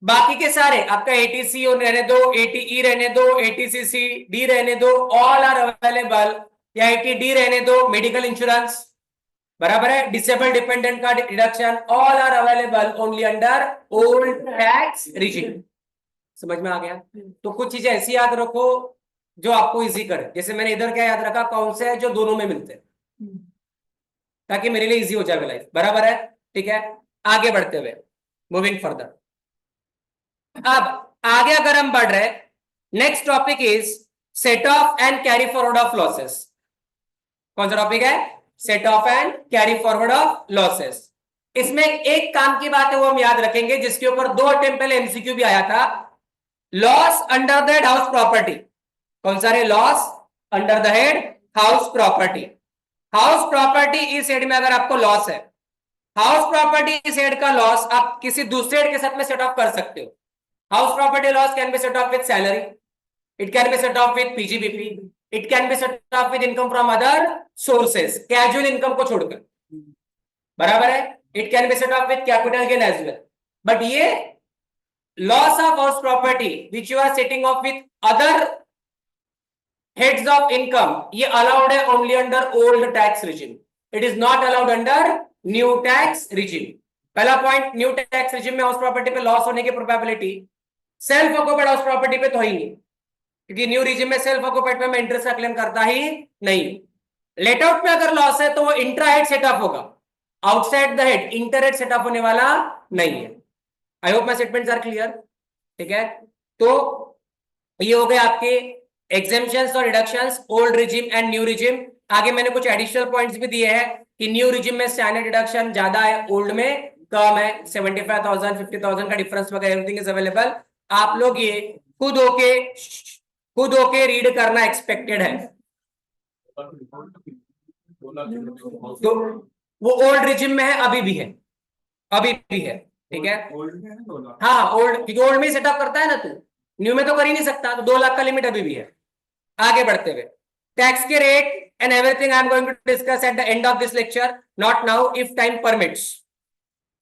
बाकी के सारे आपका एटीसी रहने दो, एटीई रहने दो, एटीसीसी डी रहने दो, ऑल आर अवेलेबल, या एटीडी रहने दो, मेडिकल इंश्योरेंस बराबर है, डिसेबल डिपेंडेंट का deduction, all are available only under old tax regime. समझ में आ गया। तो कुछ चीजें ऐसी याद रखो जो आपको इजी करे, जैसे मैंने इधर क्या याद रखा, कौन से है जो दोनों में मिलते हैं, ताकि मेरे लिए इजी हो जाए लाइफ। बराबर है, ठीक है। आगे बढ़ते हुए मूविंग फर्दर, अब आगे अगर हम बढ़ रहे, next topic is set off and carry forward of losses. कौन सा टॉपिक है, set off and carry forward of losses. इसमें एक काम की बात है वो हम याद रखेंगे, जिसके ऊपर 2 अटेम्प्ट पहले एमसीक्यू भी आया था, loss under the head house property. कौन सा रे, loss under the head house property. House property इस हेड में अगर आपको लॉस है, हाउस प्रॉपर्टी इस हेड का लॉस आप किसी दूसरे हेड के साथ में सेट ऑफ कर सकते हो। House property loss can be set off with salary, it can be set off with PGBP, it can be set off with income from other sources, casual income को छोड़कर। बराबर है, it can be set off with capital gain as well. But ये loss of house property which you are setting off with other heads of income, ये allowed है only under old tax regime, it is not allowed under new tax regime. पहला point, new tax regime में house property पे loss होने की probability self occupied house property पे तो ही नहीं, क्योंकि न्यू रिजिम में सेल्फ ऑक्यूपाइड पे मैं इंटरेस्ट का क्लेम करता ही नहीं। लेट आउट में अगर लॉस है तो वो इंट्रा हेड सेटअप होगा, outside the head inter head setup होने वाला नहीं है। I hope my statements are clear, ठीक है। तो ये हो गए आपके एग्जेम्पशंस और deductions old regime and new regime. आगे मैंने कुछ एडिशनल पॉइंट्स भी दिए हैं कि न्यू रिजिम में स्टैंडर्ड डिडक्शन ज्यादा है, ओल्ड में कम है, 75,000 50,000 का डिफरेंस वगैरह एवरीथिंग इज अवेलेबल। आप लोग ये खुद होके रीड करना एक्सपेक्टेड है। तो वो ओल्ड रिजिम में है, अभी भी है, अभी भी है, ठीक है। हाँ ओल्ड, क्योंकि ओल्ड में सेटअप करता है ना तू, न्यू में तो कर ही नहीं सकता, तो 2 लाख का लिमिट अभी भी है। आगे बढ़ते हुए टैक्स के rate and everything I am going to discuss at the end of this lecture, not now if time permits.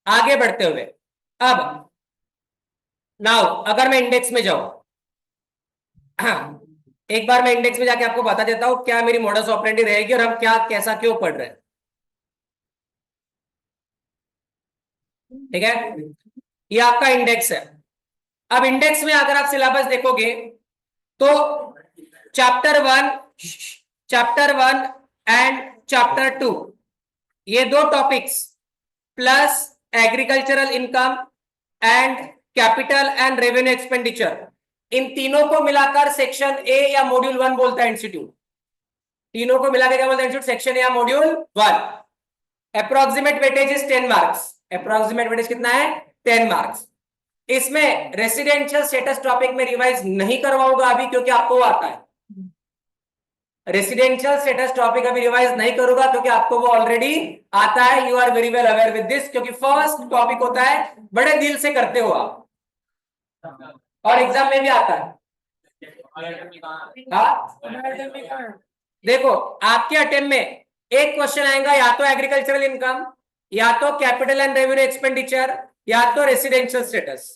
आगे बढ़ते हुए अब नाउ अगर मैं इंडेक्स में जाऊं, हाँ एक बार मैं इंडेक्स में जाके आपको बता देता हूं क्या मेरी मॉडस ऑपरेंडी रहेगी और हम क्या कैसा क्यों पढ़ रहे हैं, ठीक है। ये आपका इंडेक्स है। अब इंडेक्स में अगर आप सिलेबस देखोगे तो चैप्टर 1 एंड चैप्टर 2 ये दो topics plus agricultural income and capital and revenue expenditure, इन तीनों को मिलाकर सेक्शन ए या मॉड्यूल 1 बोलता है इंस्टीट्यूट। तीनों को मिलाकर क्या बोलता है इंस्टीट्यूट? सेक्शन ए या module 1। Approximate weightage is 10 marks. Approximate weightage कितना है? 10 मार्क्स। इसमें रेसिडेंशियल स्टेटस टॉपिक में रिवाइज नहीं करवाऊंगा अभी, क्योंकि आपको वो आता है। रेसिडेंशियल स्टेटस टॉपिक अभी रिवाइज नहीं करूंगा क्योंकि आपको वो ऑलरेडी आता है। You are very well aware with this, क्योंकि फर्स्ट टॉपिक होता है, बड़े दिल से करते हो आप, और एग्जाम में भी आता है। देखो आपके अटेम्प्ट में एक क्वेश्चन आएगा, या तो एग्रीकल्चरल इनकम, या तो कैपिटल एंड रेवेन्यू एक्सपेंडिचर, या तो residential status.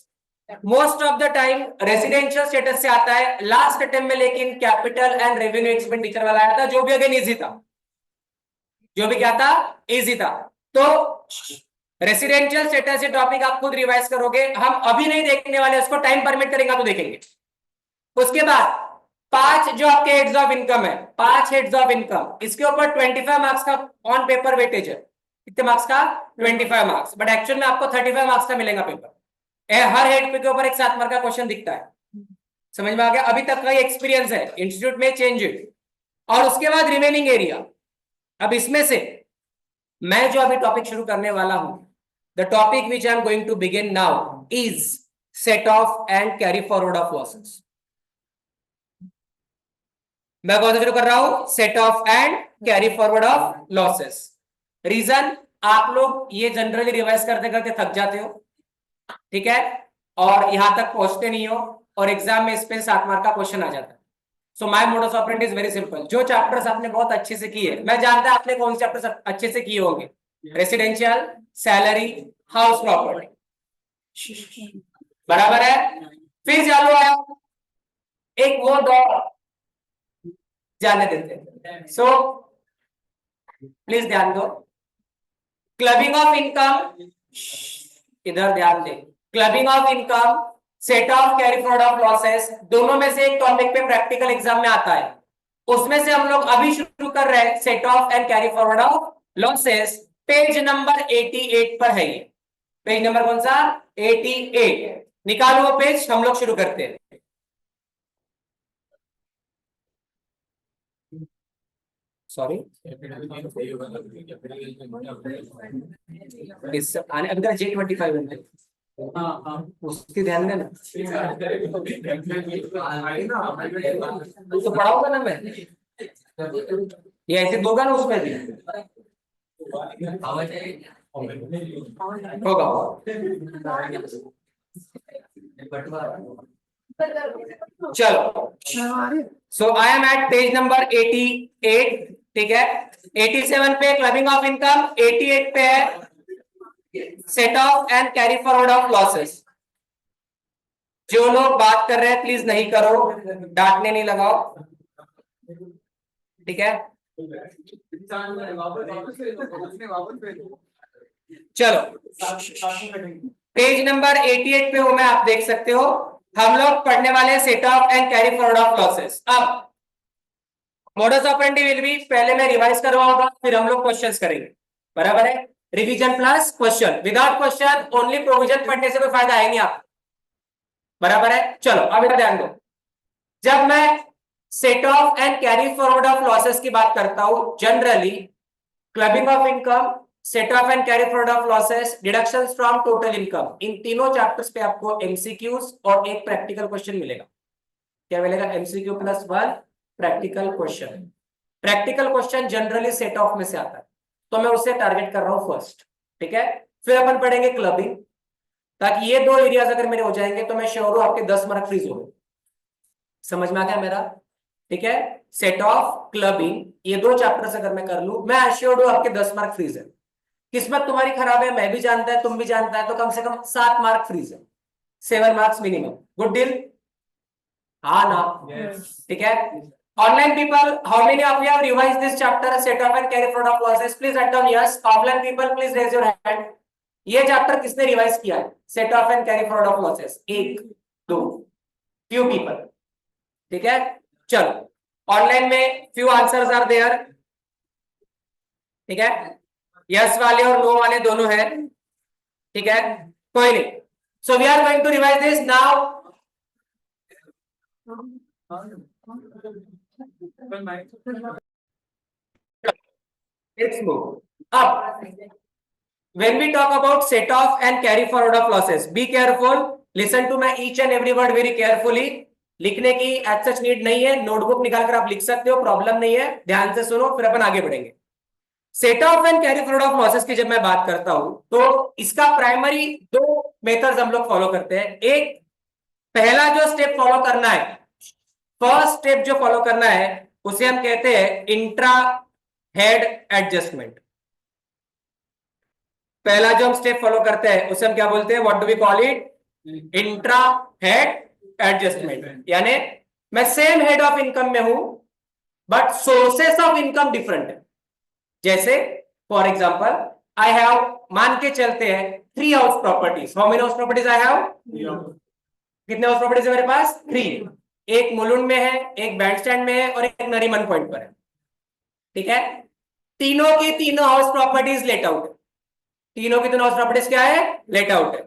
Most of the time residential status से आता है लास्ट अटेम्प्ट में, लेकिन कैपिटल एंड रेवेन्यू एक्सपेंडिचर वाला आया था, जो भी अगेन इजी था, जो भी क्या था? इजी था। तो रेसिडेंशियल स्टेटस से टॉपिक आप खुद रिवाइज करोगे, हम अभी नहीं देखने वाले, उसको टाइम परमिट करेंगे तो देखेंगे। उसके बाद 5 जो आपके हेड्स ऑफ इनकम है, 5 हेड्स ऑफ इनकम, इसके ऊपर 25 मार्क्स का ऑन पेपर वेटेज है। कितने मार्क्स का? 25 मार्क्स, बट एक्चुअल में आपको 35 मार्क्स का मिलेगा पेपर। हर हेड पे के ऊपर एक 7 मार्क का क्वेश्चन दिखता है। समझ में आ गया? अभी तक का एक्सपीरियंस है, इंस्टीट्यूट में चेंज इट। और उसके बाद रिमेनिंग एरिया, अब इसमें से मैं जो अभी टॉपिक शुरू करने वाला हूं, the topic which I am going to begin now is set off and carry forward of losses. मैं कौन सा शुरू कर रहा हूं? Set off and carry forward of losses. Reason, आप लोग ये जनरली रिवाइज करते करते थक जाते हो, ठीक है, और यहां तक पहुंचते नहीं हो, और एग्जाम में इस पे 7 मार्क का क्वेश्चन आ जाता है। So my modus operandi is very simple. जो चैप्टर्स आपने बहुत अच्छे से किए, मैं जानता है आपने कौन से चैप्टर्स अच्छे से किए होंगे, रेसिडेंशियल, सैलरी, हाउस प्रॉपर्टी, बराबर है। फिर चालू आया एक वो दौर, जाने देते हैं। सो प्लीज ध्यान दो, क्लबिंग ऑफ इनकम, इधर ध्यान दे, clubbing of income, set off carry forward of losses, दोनों में से एक टॉपिक पे प्रैक्टिकल एग्जाम में आता है। उसमें से हम लोग अभी शुरू कर रहे हैं set off and carry forward of losses. Page number 88 पर है ये। पेज नंबर कौन सा? 88। निकालो वो पेज, हम लोग शुरू करते हैं। सॉरी, इस अभी तक J25 है, उसकी ध्यान देना। तो पढ़ाऊंगा ना मैं, ये ऐसे दोगा ना उसमें भी होगा। चलो, so I am at page number 88, ठीक है। 87 पे क्लबिंग ऑफ इनकम, 88 पे है set off and carry forward of losses. जो लोग बात कर रहे हैं प्लीज नहीं करो, डांटने नहीं लगाओ, ठीक है। चलो, पेज नंबर 88 पे हो मैं, आप देख सकते हो। हम लोग पढ़ने वाले set off and carry forward of losses. अब मोडस ऑपरेंडी विल बी, पहले मैं रिवाइज करवाऊंगा, फिर हम लोग क्वेश्चंस करेंगे, बराबर है। Revision plus question, without question only provision पढ़ने से कोई फायदा है नहीं आप, बराबर है। चलो अब इधर ध्यान दो, जब मैं set off and carry forward of losses की बात करता हूं, generally clubbing of income, set off and carry forward of losses, deductions from total income, इन तीनों चैप्टर्स पे आपको एमसीक्यूज और एक प्रैक्टिकल क्वेश्चन मिलेगा। क्या मिलेगा? MCQ plus 1 practical question. Practical question generally set of में से आता है, तो मैं उससे टारगेट कर रहा हूं फर्स्ट, ठीक है। फिर अपन पढ़ेंगे क्लबिंग, ताकि ये दो एरियाज अगर मेरे हो जाएंगे तो मैं श्योर हूं आपके 10 मार्क फ्रीज हो गए। समझ में आ गया मेरा? ठीक है, सेट ऑफ, क्लबिंग, ये दो चैप्टर्स अगर मैं कर लूं, मैं एश्योर्ड हूं आपके 10 मार्क फ्रीज है। किस्मत तुम्हारी खराब है, मैं भी जानता है, तुम भी जानता है, तो कम से कम 7 मार्क फ्रीज है, 7 मार्क्स मिनिमम। Good deal? हाँ ना? ठीक है। Online people, how many of you have revised this chapter, set of and carry forward of losses? Please write down yes. Offline people, please raise your hand. ये chapter किसने revise किया है? Set off and carry forward of losses, एक दो few people, ठीक है। चलो online में फ्यू आंसर्स आर देयर, ठीक है, यस वाले और नो वाले दोनों है, ठीक है, कोई नहीं। So we are going to revise this now. Let's move up. When we talk about set off and carry forward of losses, be careful. Listen to my each and every word very carefully. लिखने की as such need नहीं है, notebook निकाल कर आप लिख सकते हो, प्रॉब्लम नहीं है, ध्यान से सुनो फिर अपन आगे बढ़ेंगे। Set off and carry forward of losses की जब मैं बात करता हूं तो इसका प्राइमरी दो मेथड्स हम लोग फॉलो करते हैं। एक, पहला जो स्टेप फॉलो करना है, फर्स्ट स्टेप जो फॉलो करना है उसे हम कहते हैं इंट्रा हेड एडजस्टमेंट। पहला जो हम स्टेप फॉलो करते हैं उसे हम क्या बोलते हैं? What do we call it? Intra head adjustment. यानी मैं सेम हेड ऑफ इनकम में हूं but sources of income different है। जैसे फॉर एग्जांपल आई हैव, मान के चलते हैं 3 house properties. How many house properties I have? कितने हाउस प्रॉपर्टीज है मेरे पास? 3। एक मुलुंड में है, एक बैंडस्टैंड में है और एक नरीमन पॉइंट पर है, ठीक है। तीनों की तीनों हाउस प्रॉपर्टीज लेट आउट है। तीनों की तीनों हाउस प्रॉपर्टीज क्या है? लेट आउट है।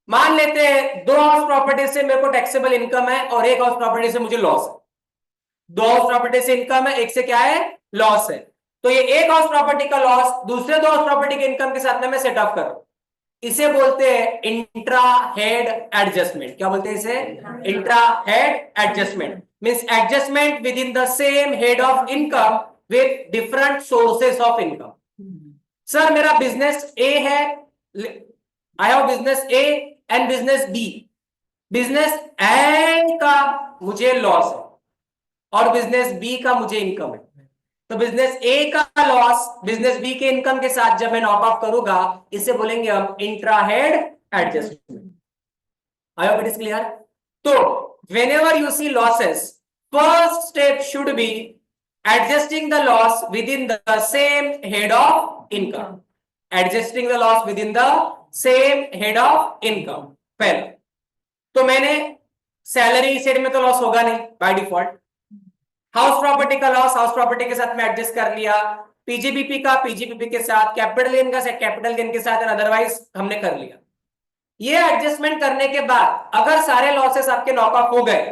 मान लेते हैं 2 हाउस प्रॉपर्टीज से मेरे को टैक्सेबल इनकम है और 1 हाउस प्रॉपर्टी से मुझे लॉस है। 2 हाउस प्रॉपर्टी से इनकम है, एक से क्या है? लॉस है। तो ये 1 हाउस प्रॉपर्टी का लॉस दूसरे 2 हाउस प्रॉपर्टी के इनकम के साथ में मैं सेट ऑफ कर रहा हूं। इसे बोलते हैं इंट्रा हेड एडजस्टमेंट। क्या बोलते हैं इसे? Intra head adjustment means adjustment within the same head of income with different sources of income. Sir मेरा बिजनेस ए है, I have business A and business B. Business A का मुझे loss है और बिजनेस बी का मुझे income है। तो बिजनेस ए का लॉस बिजनेस बी के इनकम के साथ जब मैं नॉक ऑफ करूंगा इसे बोलेंगे हम intra head adjustment. I hope it is clear. तो whenever you see losses, first step should be adjusting the loss within the same head of income. Adjusting the loss within the same head of income. पहले तो मैंने salary said में तो loss होगा नहीं by default. House property का loss house property के साथ में एडजस्ट कर लिया, पीजीबीपी का पीजीबीपी के साथ, कैपिटल गेन का कैपिटल गेन के साथ, अदरवाइज हमने कर लिया। ये एडजस्टमेंट करने के बाद अगर सारे लॉसेस आपके नॉक ऑफ हो गए,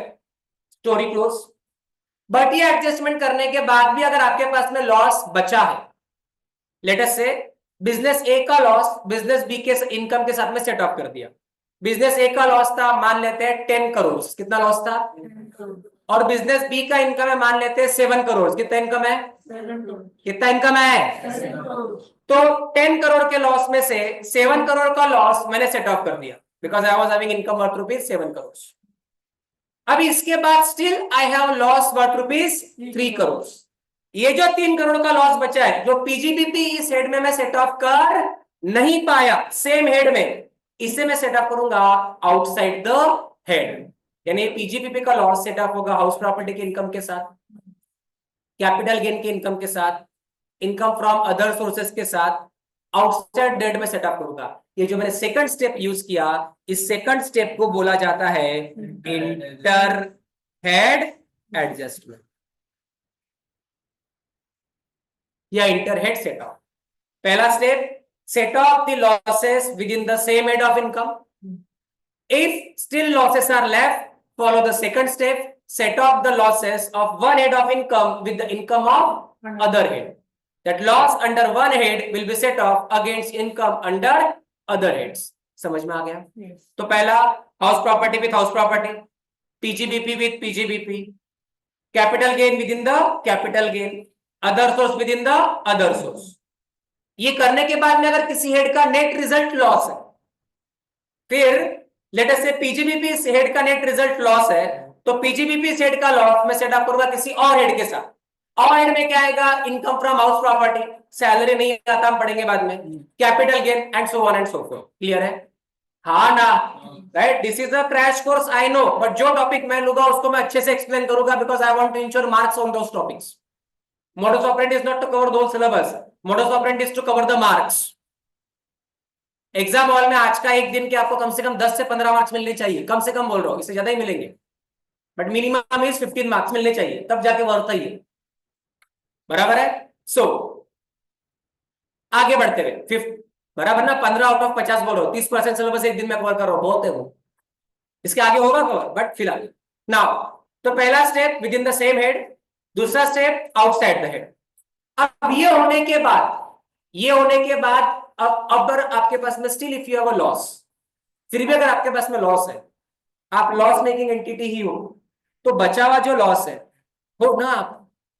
स्टोरी क्लोज। बट ये एडजस्टमेंट करने के बाद भी अगर आपके पास में लॉस बचा है, लेट अस से बिजनेस ए का लॉस बिजनेस बी के इनकम के साथ में सेट ऑफ कर दिया। बिजनेस ए का लॉस था मान लेते हैं 10 करोड़। कितना लॉस था? और बिजनेस बी का इनकम है मान लेते हैं 7 करोड़। कितना इनकम है? कितना इनकम है? तो 10 करोड़ के लॉस में से 7 करोड़ का लॉस मैंने सेट ऑफ कर दिया because I was having income worth ₹7 crore. अब इसके बाद still I have loss worth ₹3 crore. ये जो 3 करोड़ का लॉस बचा है जो पीजीबीपी इस हेड में मैं सेट ऑफ कर नहीं पाया सेम हेड में, इसे मैं सेट ऑफ करूंगा आउटसाइड द हेड। यानी पीजीबीपी का लॉस सेट ऑफ होगा हाउस प्रॉपर्टी के इनकम के साथ, कैपिटल गेन के इनकम के साथ, इनकम फ्रॉम अदर सोर्सेस के साथ, आउटसाइड डेट में सेटअप करूंगा। ये जो मैंने सेकंड स्टेप यूज किया, इस सेकंड स्टेप को बोला जाता है इंटर हेड एडजस्टमेंट या इंटर हेड सेटअप। पहला step, set off the losses within the same head of income. If still losses are left, follow the second step, set off the losses of one head of income with the income of other head. That loss under one head will be set off against income under other heads. समझ में आ गया? Yes. तो पहला house property with house property, PGBP with PGBP, capital gain with in the capital gain, other source with in the other source. ये करने के बाद में अगर किसी हेड का नेट रिजल्ट लॉस है, फिर लेट अस से पीजीबीपी हेड का नेट रिजल्ट लॉस है, तो पीजीबीपी हेड का लॉस मैं सेट अप करूंगा किसी और हेड के साथ। और हेड में क्या आएगा? Income from house property, salary नहीं आता, हम पढ़ेंगे बाद में, capital gain and so on and so fourth. Clear है? हाँ ना? Right, this is a crash course I know, but जो टॉपिक मैं लूंगा उसको मैं अच्छे से एक्सप्लेन करूंगा because I want to ensure marks on those topics. modus operandi is not to cover the whole syllabus, modus operandi is to cover the marks. Exam hall में आज का एक दिन के आपको कम से कम 10 से 15 मार्क्स मिलने चाहिए, कम से कम बोल रहा हूं, इससे ज्यादा ही मिलेंगे, बट मिनिमम इज 15 मार्क्स मिलने चाहिए, तब जाके वर्थ है ये, बराबर है। सो आगे बढ़ते हुए फिफ्थ, बराबर ना, 15 आउट ऑफ 50 बोल रहा हूं, 30% सिलेबस एक दिन में कवर कर रहा हूं, बहुत है वो, इसके आगे होगा कवर, बट फिलहाल नाउ। तो पहला step with in the same head, दूसरा स्टेप आउटसाइड द हेड। अब ये होने के बाद, ये होने के बाद अब अगर आपके पास में still if you have a loss, फिर भी अगर आपके पास में लॉस है, आप लॉस मेकिंग एंटिटी ही हो, तो बचा हुआ जो लॉस है, हो ना,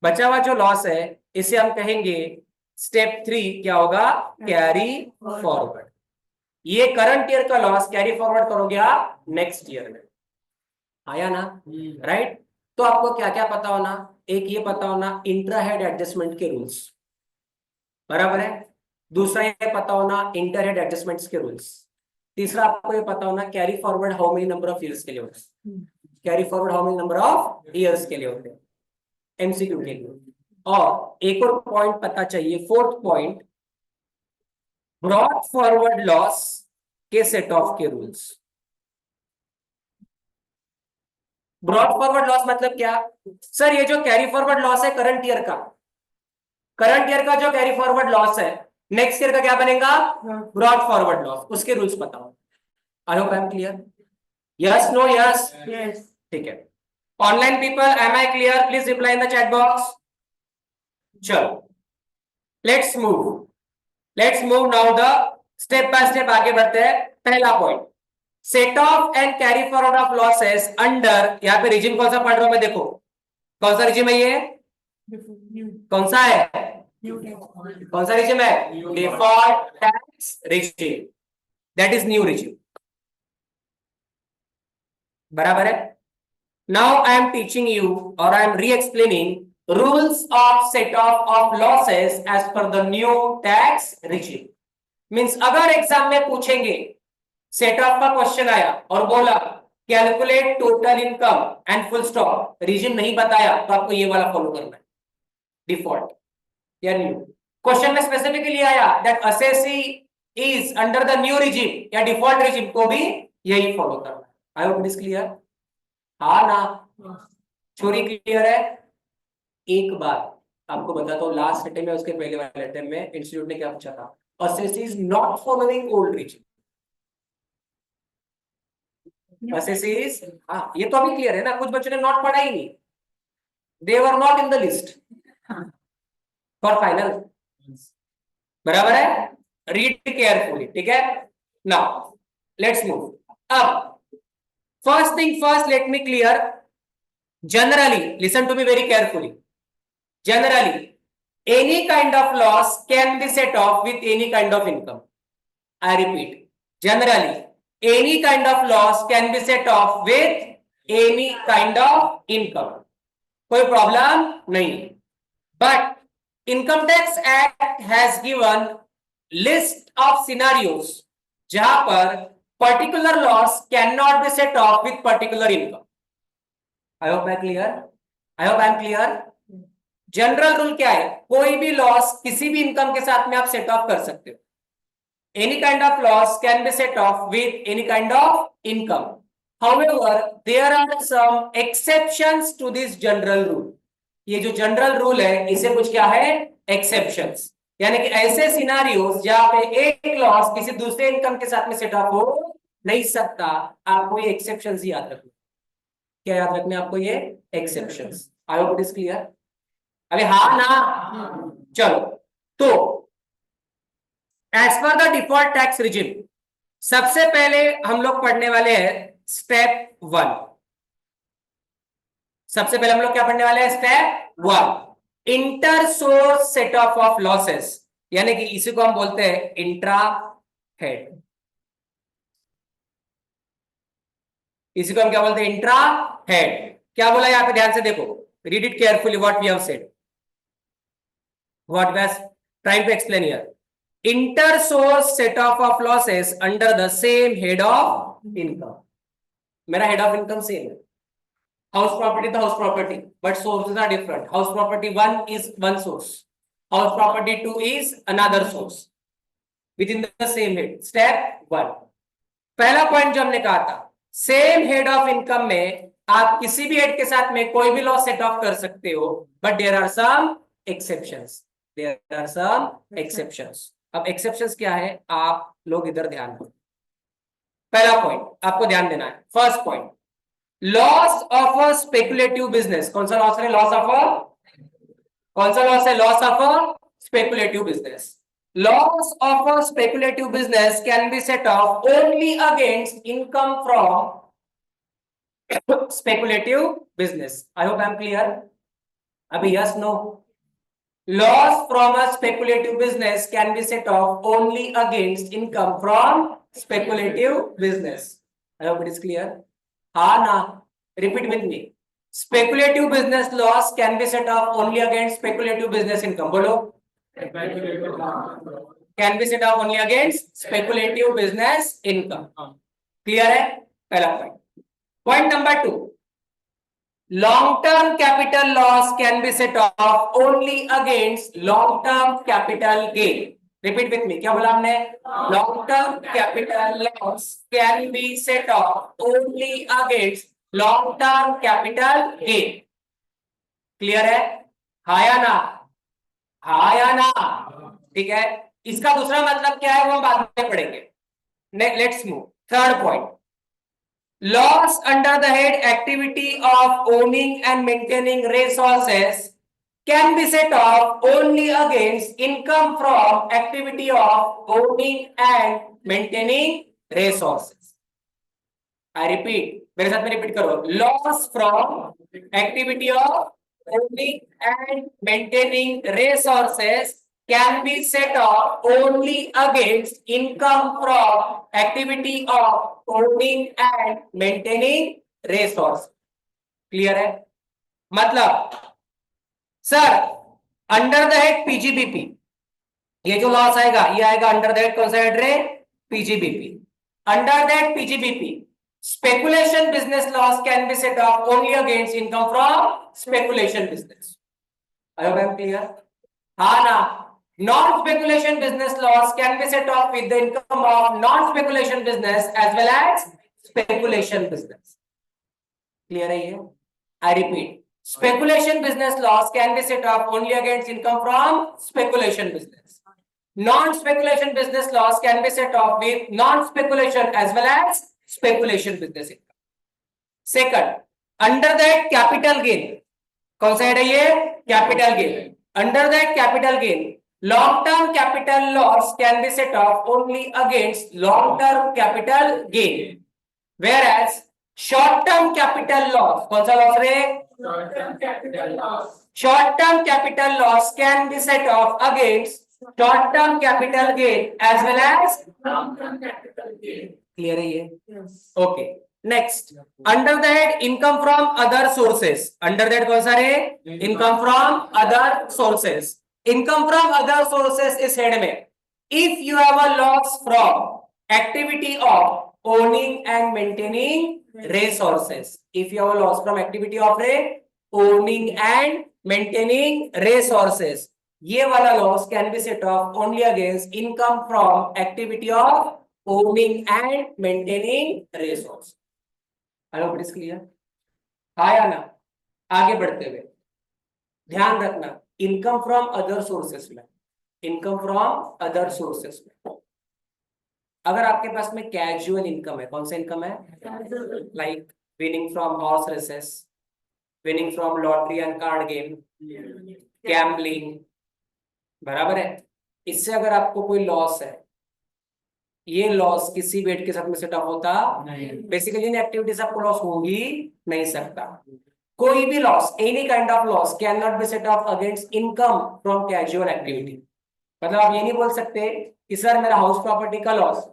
बचा हुआ जो लॉस है, इसे हम कहेंगे स्टेप 3 क्या होगा, कैरी फॉरवर्ड। ये करंट ईयर का लॉस कैरी फॉरवर्ड करोगे आप नेक्स्ट ईयर में, आया ना, राइट। तो आपको क्या क्या पता होना, एक ये पता होना इंट्रा हेड एडजस्टमेंट के रूल्स, बराबर है। दूसरा ये पता होना इंटर हेड एडजस्टमेंट्स के रूल्स। तीसरा आपको ये पता होना carry forward how many number of years के लिए होता है, carry forward how many number of years के लिए होते हैं, एमसीक्यू के लिए। और एक और पॉइंट पता चाहिए, fourth point, brought forward loss के सेट ऑफ के रूल्स। ब्रॉट फॉरवर्ड लॉस मतलब क्या, सर ये जो कैरी फॉरवर्ड लॉस है करंट ईयर का, करंट ईयर का जो कैरी फॉरवर्ड लॉस है नेक्स्ट ईयर का क्या बनेगा, ब्रॉट फॉरवर्ड लॉस, उसके रूल्स बताओ। I hope I am clear, yes no yes, ठीक है। Online people am I clear, please reply in the chat box. चलो let's move now the step by step आगे बढ़ते हैं। पहला point, set off and carry forward of losses under, यहाँ पे regime कौन सा पढ़ रहा हूं मैं, देखो कौन सा रिजिम है ये, कौन सा है, कौन सा रिजिम है, default tax regime, that is new regime, बराबर है। Now I am teaching you और I am reexplaining rules of set off losses as per the new tax regime. Means अगर एग्जाम में पूछेंगे, सेट ऑफ का question आया और बोला calculate total income and full stop, reason नहीं बताया, तो आपको ये वाला फॉलो करना है, डिफॉल्ट या न्यू। क्वेश्चन में स्पेसिफिकली आया that assessee is under the new regime या डिफॉल्ट रिजिम, को भी यही फॉलो करना है। I hope it is clear, हाँ ना, चोरी क्लियर है। एक बात आपको बताता हूँ, लास्ट अटेम्प्ट में, उसके पहले वाले अटेम्प्ट में इंस्टीट्यूट ने क्या पूछा था, assessee is not following old regime, assessees, हाँ ये तो अभी क्लियर है ना, कुछ बच्चों ने नॉट पढ़ा ही नहीं, they were not in the list for final, बराबर है, रीड केयरफुली, ठीक है। Now let's move. अब first thing first, let me clear, generally listen to me very carefully, generally any kind of loss can be set off with any kind of income. I repeat, generally any kind of loss can be set off with any kind of income, कोई problem नहीं। But income tax act has given list of scenarios जहां पर particular loss can not be set off with particular income. I hope I clear, I hope I am clear. General rule क्या है, कोई भी loss किसी भी income के साथ में आप सेट ऑफ कर सकते हो, any kind of loss can be set off with any kind of income. However, there are some exceptions to this general rule. ये जो जनरल रूल है इसे कुछ क्या है, एक्सेप्शंस, यानी कि ऐसे सिनारियोस जहां पे एक लॉस किसी दूसरे इनकम के साथ में सेट ऑफ हो नहीं सकता, आपको ये एक्सेप्शंस ही याद रखना। क्या याद रखने आपको, ये exceptions. I hope it is clear, अरे हाँ ना, चलो। तो as per the default tax regime, सबसे पहले हम लोग पढ़ने वाले हैं स्टेप 1। सबसे पहले हम लोग क्या पढ़ने वाले हैं, step 1, inter source set off losses, यानी कि इसी को हम बोलते हैं इंट्रा हेड, इसी को हम क्या बोलते हैं, इंट्रा हेड। क्या बोला यहां पे, ध्यान से देखो, read it carefully what we have said, what we are trying to explain here. Inter source set off losses under the same head of income, मेरा हेड ऑफ इनकम सेम है, house property तो house property, but sources are different. House property 1 is one source, house property 2 is another source, within the same head. Step 1, पहला point जो हमने कहा था, same head of income में आप किसी भी हेड के साथ में कोई भी लॉस सेट ऑफ कर सकते हो, but there are some exceptions, there are some exceptions. अब एक्सेप्शंस क्या है, आप लोग इधर ध्यान दो। पहला पॉइंट आपको ध्यान देना है, first point, loss of a speculative business. कौन सा लॉस है? लॉस ऑफ अ, कौन सा लॉस है? Loss of a speculative business. Loss of a speculative business can be set off only against income from speculative business. I hope I am clear. Abhi yes, no. Loss from a speculative business can be set off only against income from speculative business. I hope it is clear. Ha na. Repeat with me. Speculative business loss can be set off only against speculative business income. Bolo. Can be set off only against speculative business income. Clear है? पहला point. Point number 2, long term capital loss can be set off only against long term capital gain. Repeat with me. क्या बोला हमने? long term capital loss can be set off only against long term capital gain. Clear है? हाँ या ना? हाँ या ना? ठीक है, इसका दूसरा मतलब क्या है वो हम बाद में पढ़ेंगे। Let's move. Third point, loss under the head activity of owning and maintaining resources can be set off only against income from activity of owning and maintaining resources. I repeat, मेरे साथ में रिपीट करो, loss from activity of owning and maintaining resources can be set off only against income from activity of owning and maintaining resources. Clear है? मतलब sir under the head PGBP, ये जो loss आएगा ये आएगा अंडर द हेड कौन सा head रे? PGBP. Under the head PGBP speculation business loss can be set off only against income from speculation business. I hope I am clear. हाँ ना? Non-speculation business loss can be set off with the income of non-speculation business as well as speculation business. Clear है ये? I repeat, speculation business loss can be set off only against income from speculation business. Non-speculation business loss can be set off with non-speculation as well as speculation business income. Second, under that capital gain, कौन सा है ये? Capital gain. Under that capital gain, long term capital loss can be set off only against long term capital gain, whereas short term capital loss, कौन सा loss रे? Short term capital loss. Short term capital loss can be set off against short term capital gain as well as long term capital gain. Clear है ये? Okay, next, under that income from other sources. Under that कौन सा रे? Income from other sources. Income from other sources इस head में, if you have a loss from activity of owning and maintaining resources, if you have a loss from activity of owning and maintaining resources, ये वाला loss can be set off only against income from activity of owning and maintaining resource. I hope it is clear. हाँ या ना? आगे बढ़ते हुए ध्यान रखना, इनकम फ्रॉम अदर सोर्सेस में, इनकम फ्रॉम अदर सोर्सेस में अगर आपके पास में कैजुअल इनकम है, कौन सा इनकम है? Like winning from horse races, winning from lottery and card game, gambling, बराबर है, इससे अगर आपको कोई लॉस है, ये लॉस किसी वेट के साथ में सेट ऑफ होता नहीं। बेसिकली इन एक्टिविटी से आपको लॉस हो ही नहीं सकता। कोई भी loss, any kind of loss can not be set off against income from casual activity. मतलब आप ये नहीं बोल सकते कि सर मेरा हाउस प्रॉपर्टी का लॉस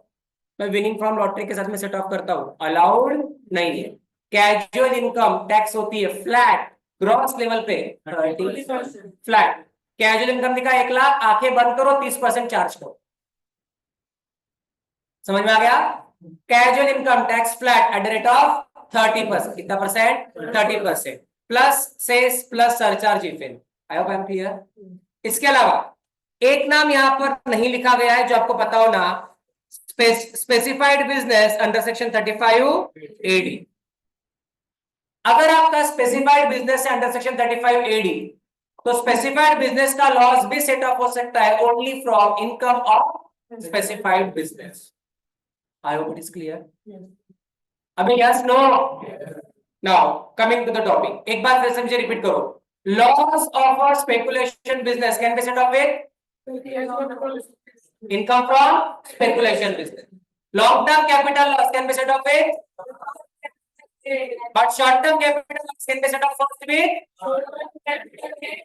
मैं विनिंग फ्रॉम लॉटरी के साथ में सेट ऑफ करता हूं, अलाउड नहीं है। कैजुअल इनकम टैक्स होती है फ्लैट ग्रॉस लेवल पे 30%। फ्लैट कैजुअल इनकम दिखा 1 लाख, आंखें बंद करो, 30% चार्ज करो। समझ में आ गया? Casual income tax flat at the rate of 30%। कितना percent? 30% plus cess plus surcharge if any. I hope I am clear. इसके अलावा एक नाम यहां पर नहीं लिखा गया है जो आपको पता हो ना, specified business under section 35 AD. अगर आपका स्पेसिफाइड बिजनेस है अंडर सेक्शन 35 एडी, तो स्पेसिफाइड बिजनेस का लॉस भी सेट ऑफ हो सकता है only from income of specified business. I hope it is clear. अभी yes no. Now coming to the topic, एक बार फिर से मुझे रिपीट करो। Loss of a speculation business can be set off with income from speculation business. Long term capital loss can be set off with, but short term capital loss can be set off first with,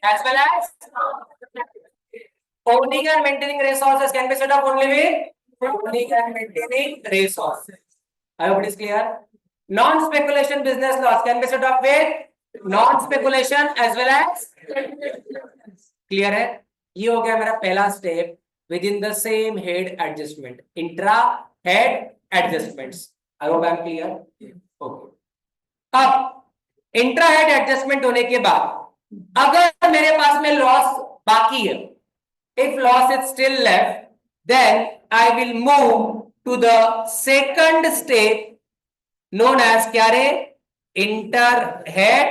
as well as owning and maintaining resources can be set off only with owning and maintaining resources. I hope it is clear. Non speculation business loss can be set off with non speculation as well as clear है। ये हो गया मेरा पहला step within the same head adjustment, intra head adjustments. I hope I am clear. Okay. अब intra head adjustment होने के बाद अगर मेरे पास में लॉस बाकी है, if loss is still left, then I will move to the second step known as क्या रे, inter head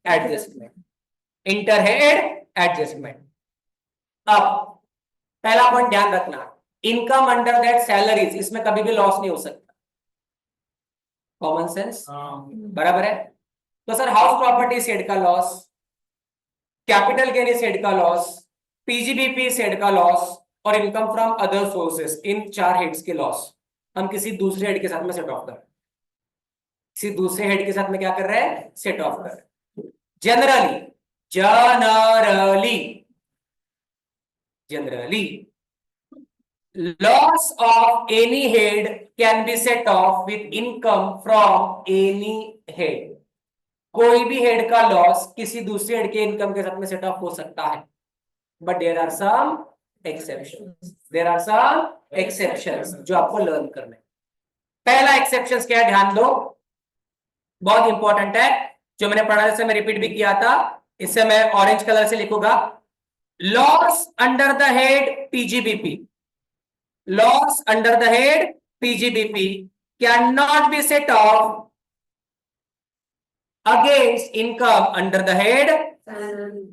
adjustment. Inter head adjustment. अब पहला पॉइंट ध्यान रखना, इनकम अंडर दैट सैलरीज, इसमें कभी भी लॉस नहीं हो सकता। कॉमन सेंस बराबर है। तो सर हाउस प्रॉपर्टी सेड का लॉस, कैपिटल गेन सेड का लॉस, पीजीबीपी सेड का लॉस और इनकम फ्रॉम अदर सोर्सेस, इन चार हेड्स के लॉस हम किसी दूसरे हेड के साथ में सेट ऑफ कर रहे हैं। किसी दूसरे हेड के साथ में क्या कर रहे हैं, सेट ऑफ कर रहे हैं। Generally loss of any head can be set off with income from any head. कोई भी हेड का लॉस किसी दूसरे हेड के इनकम के साथ में सेट ऑफ हो सकता है, but there are some exceptions जो आपको लर्न करना है। पहला एक्सेप्शंस क्या है, ध्यान दो, बहुत इंपॉर्टेंट है, जो मैंने पढ़ा जैसे मैं रिपीट भी किया था, इससे मैं ऑरेंज कलर से लिखूंगा। Loss under the head PGBP, loss under the head PGBP cannot be set off against income under the head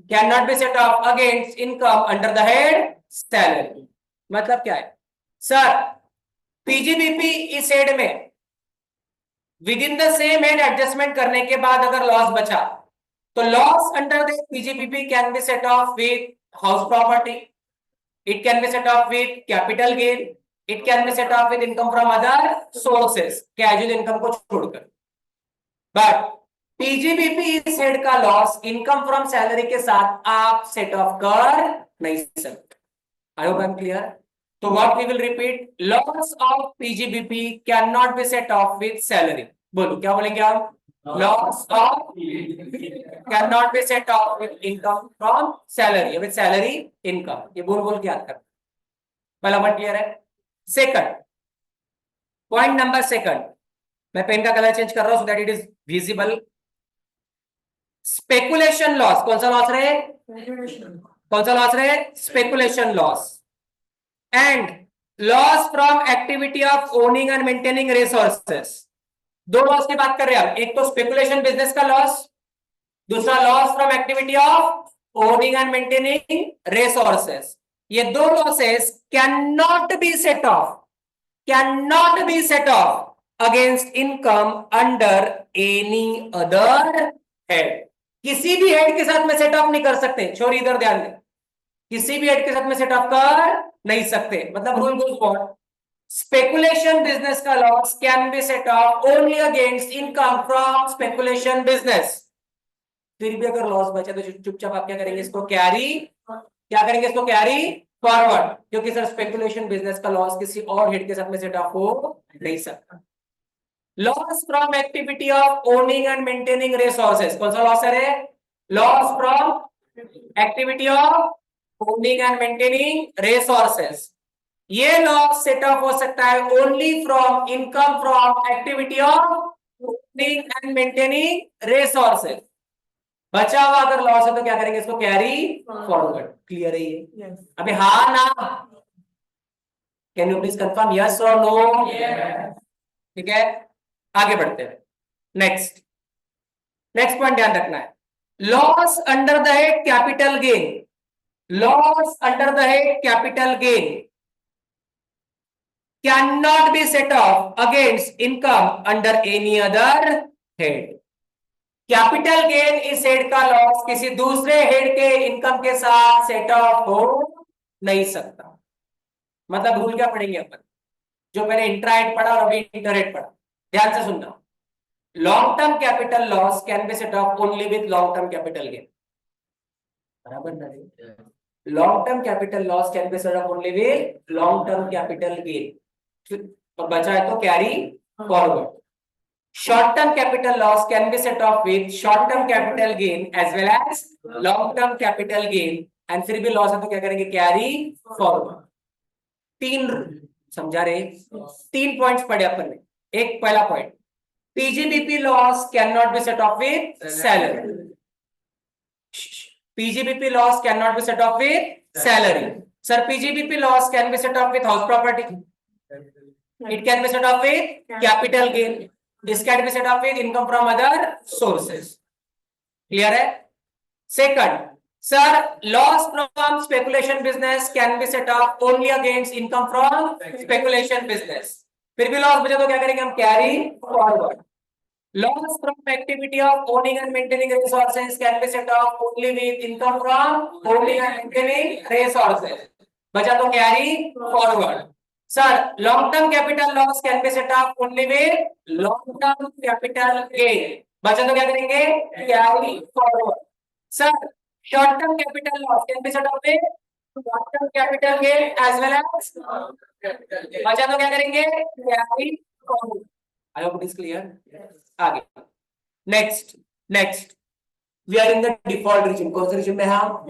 cannot be set off against income under the head salary। मतलब क्या है sir, PGBP इस head में with in the same head adjustment करने के बाद अगर loss बचा तो loss under the PGBP can be set off with house property, it can be set off with capital gain, it can be set off with income from other sources, casual income को छोड़कर। But PGBP इस head का loss income from salary के साथ आप set off कर नहीं सकते। I hope I am clear. तो what we will repeat, loss of PGBP can not be set off with salary. बोलो क्या बोलेंगे आप, loss of cannot be set off with income from salary, with salary income। ये बोल के याद कर, पहला पॉइंट क्लियर है। सेकंड पॉइंट नंबर सेकंड, मैं पेन का कलर चेंज कर रहा हूं so that it is visible. Speculation loss, कौन सा लॉस रहे, speculation loss and loss from activity of owning and maintaining resources. दो लॉस की बात कर रहे हैं हम, एक तो स्पेकुलेशन बिजनेस का लॉस, दूसरा loss from activity of owning and maintaining resources. ये दो losses can not be set off against income under any other head. किसी भी हेड के साथ में सेट ऑफ नहीं कर सकते, छोरी इधर ध्यान दें, किसी भी हेड के साथ में सेट ऑफ कर नहीं सकते। मतलब rule goes what, speculation business का loss can be set off only against income from speculation business. फिर भी अगर लॉस बचा तो चुपचाप आप क्या करेंगे, इसको कैरी फॉरवर्ड, क्योंकि सर स्पेकुलेशन बिजनेस का लॉस किसी और हेड के साथ में सेट ऑफ हो नहीं सकता। Loss from activity of owning and maintaining resources, कौन सा लॉस है, loss from activity of owning and maintaining resources. ये लॉस सेट ऑफ हो सकता है only from income from activity of owning and maintaining resources. बचा हुआ अगर लॉस है तो क्या करेंगे, इसको कैरी फॉरवर्ड। क्लियर है ये? अभी हाँ ना, can you please confirm yes और नो? ठीक है, आगे बढ़ते हैं। नेक्स्ट नेक्स्ट पॉइंट ध्यान रखना है, loss under the head capital gain. Loss under the head capital gain can not be set off against income under any other head. Capital gain इस हेड का लॉस किसी दूसरे हेड के income के साथ सेट ऑफ हो नहीं सकता। मतलब भूल क्या पढ़ेंगे अपन, जो मैंने इंट्राहेड पढ़ा और अभी इंटरहेड पढ़ा, ध्यान से सुनना। Long term capital loss can be set off only with long term capital gain. बराबर ना? Long term capital loss can be set off only with long term capital gain. और बचा है तो carry forward. Short term capital loss can be set off with short term capital gain as well as long term capital gain, and फिर भी loss है तो क्या करेंगे, कैरी फॉरवर्ड। तीन समझा रहे, तीन पॉइंट्स पढ़े अपन ने। एक पहला point, PGBP loss can not be set off with salary. PGBP loss can not be set off with salary. Sir PGBP loss can be set off with house property, it can be set off with capital gain, this can be set off with income from other sources. Clear है? Second, sir, loss from speculation business can be set off only against income from speculation business. फिर भी loss बचा तो क्या करेंगे हम, carry forward. Loss from activity of owning and maintaining resources can be set off only with income from owning and maintaining resources. बचा तो carry forward. Sir, long-term capital loss can be set off only with long-term capital gain. बचा तो क्या करेंगे, carry forward. Sir, short-term capital loss can be set off with short-term capital gain as well as बचा तो क्या करेंगे, carry forward. I hope it is clear. आगे next we are in the default regime. कौन से regime में हम,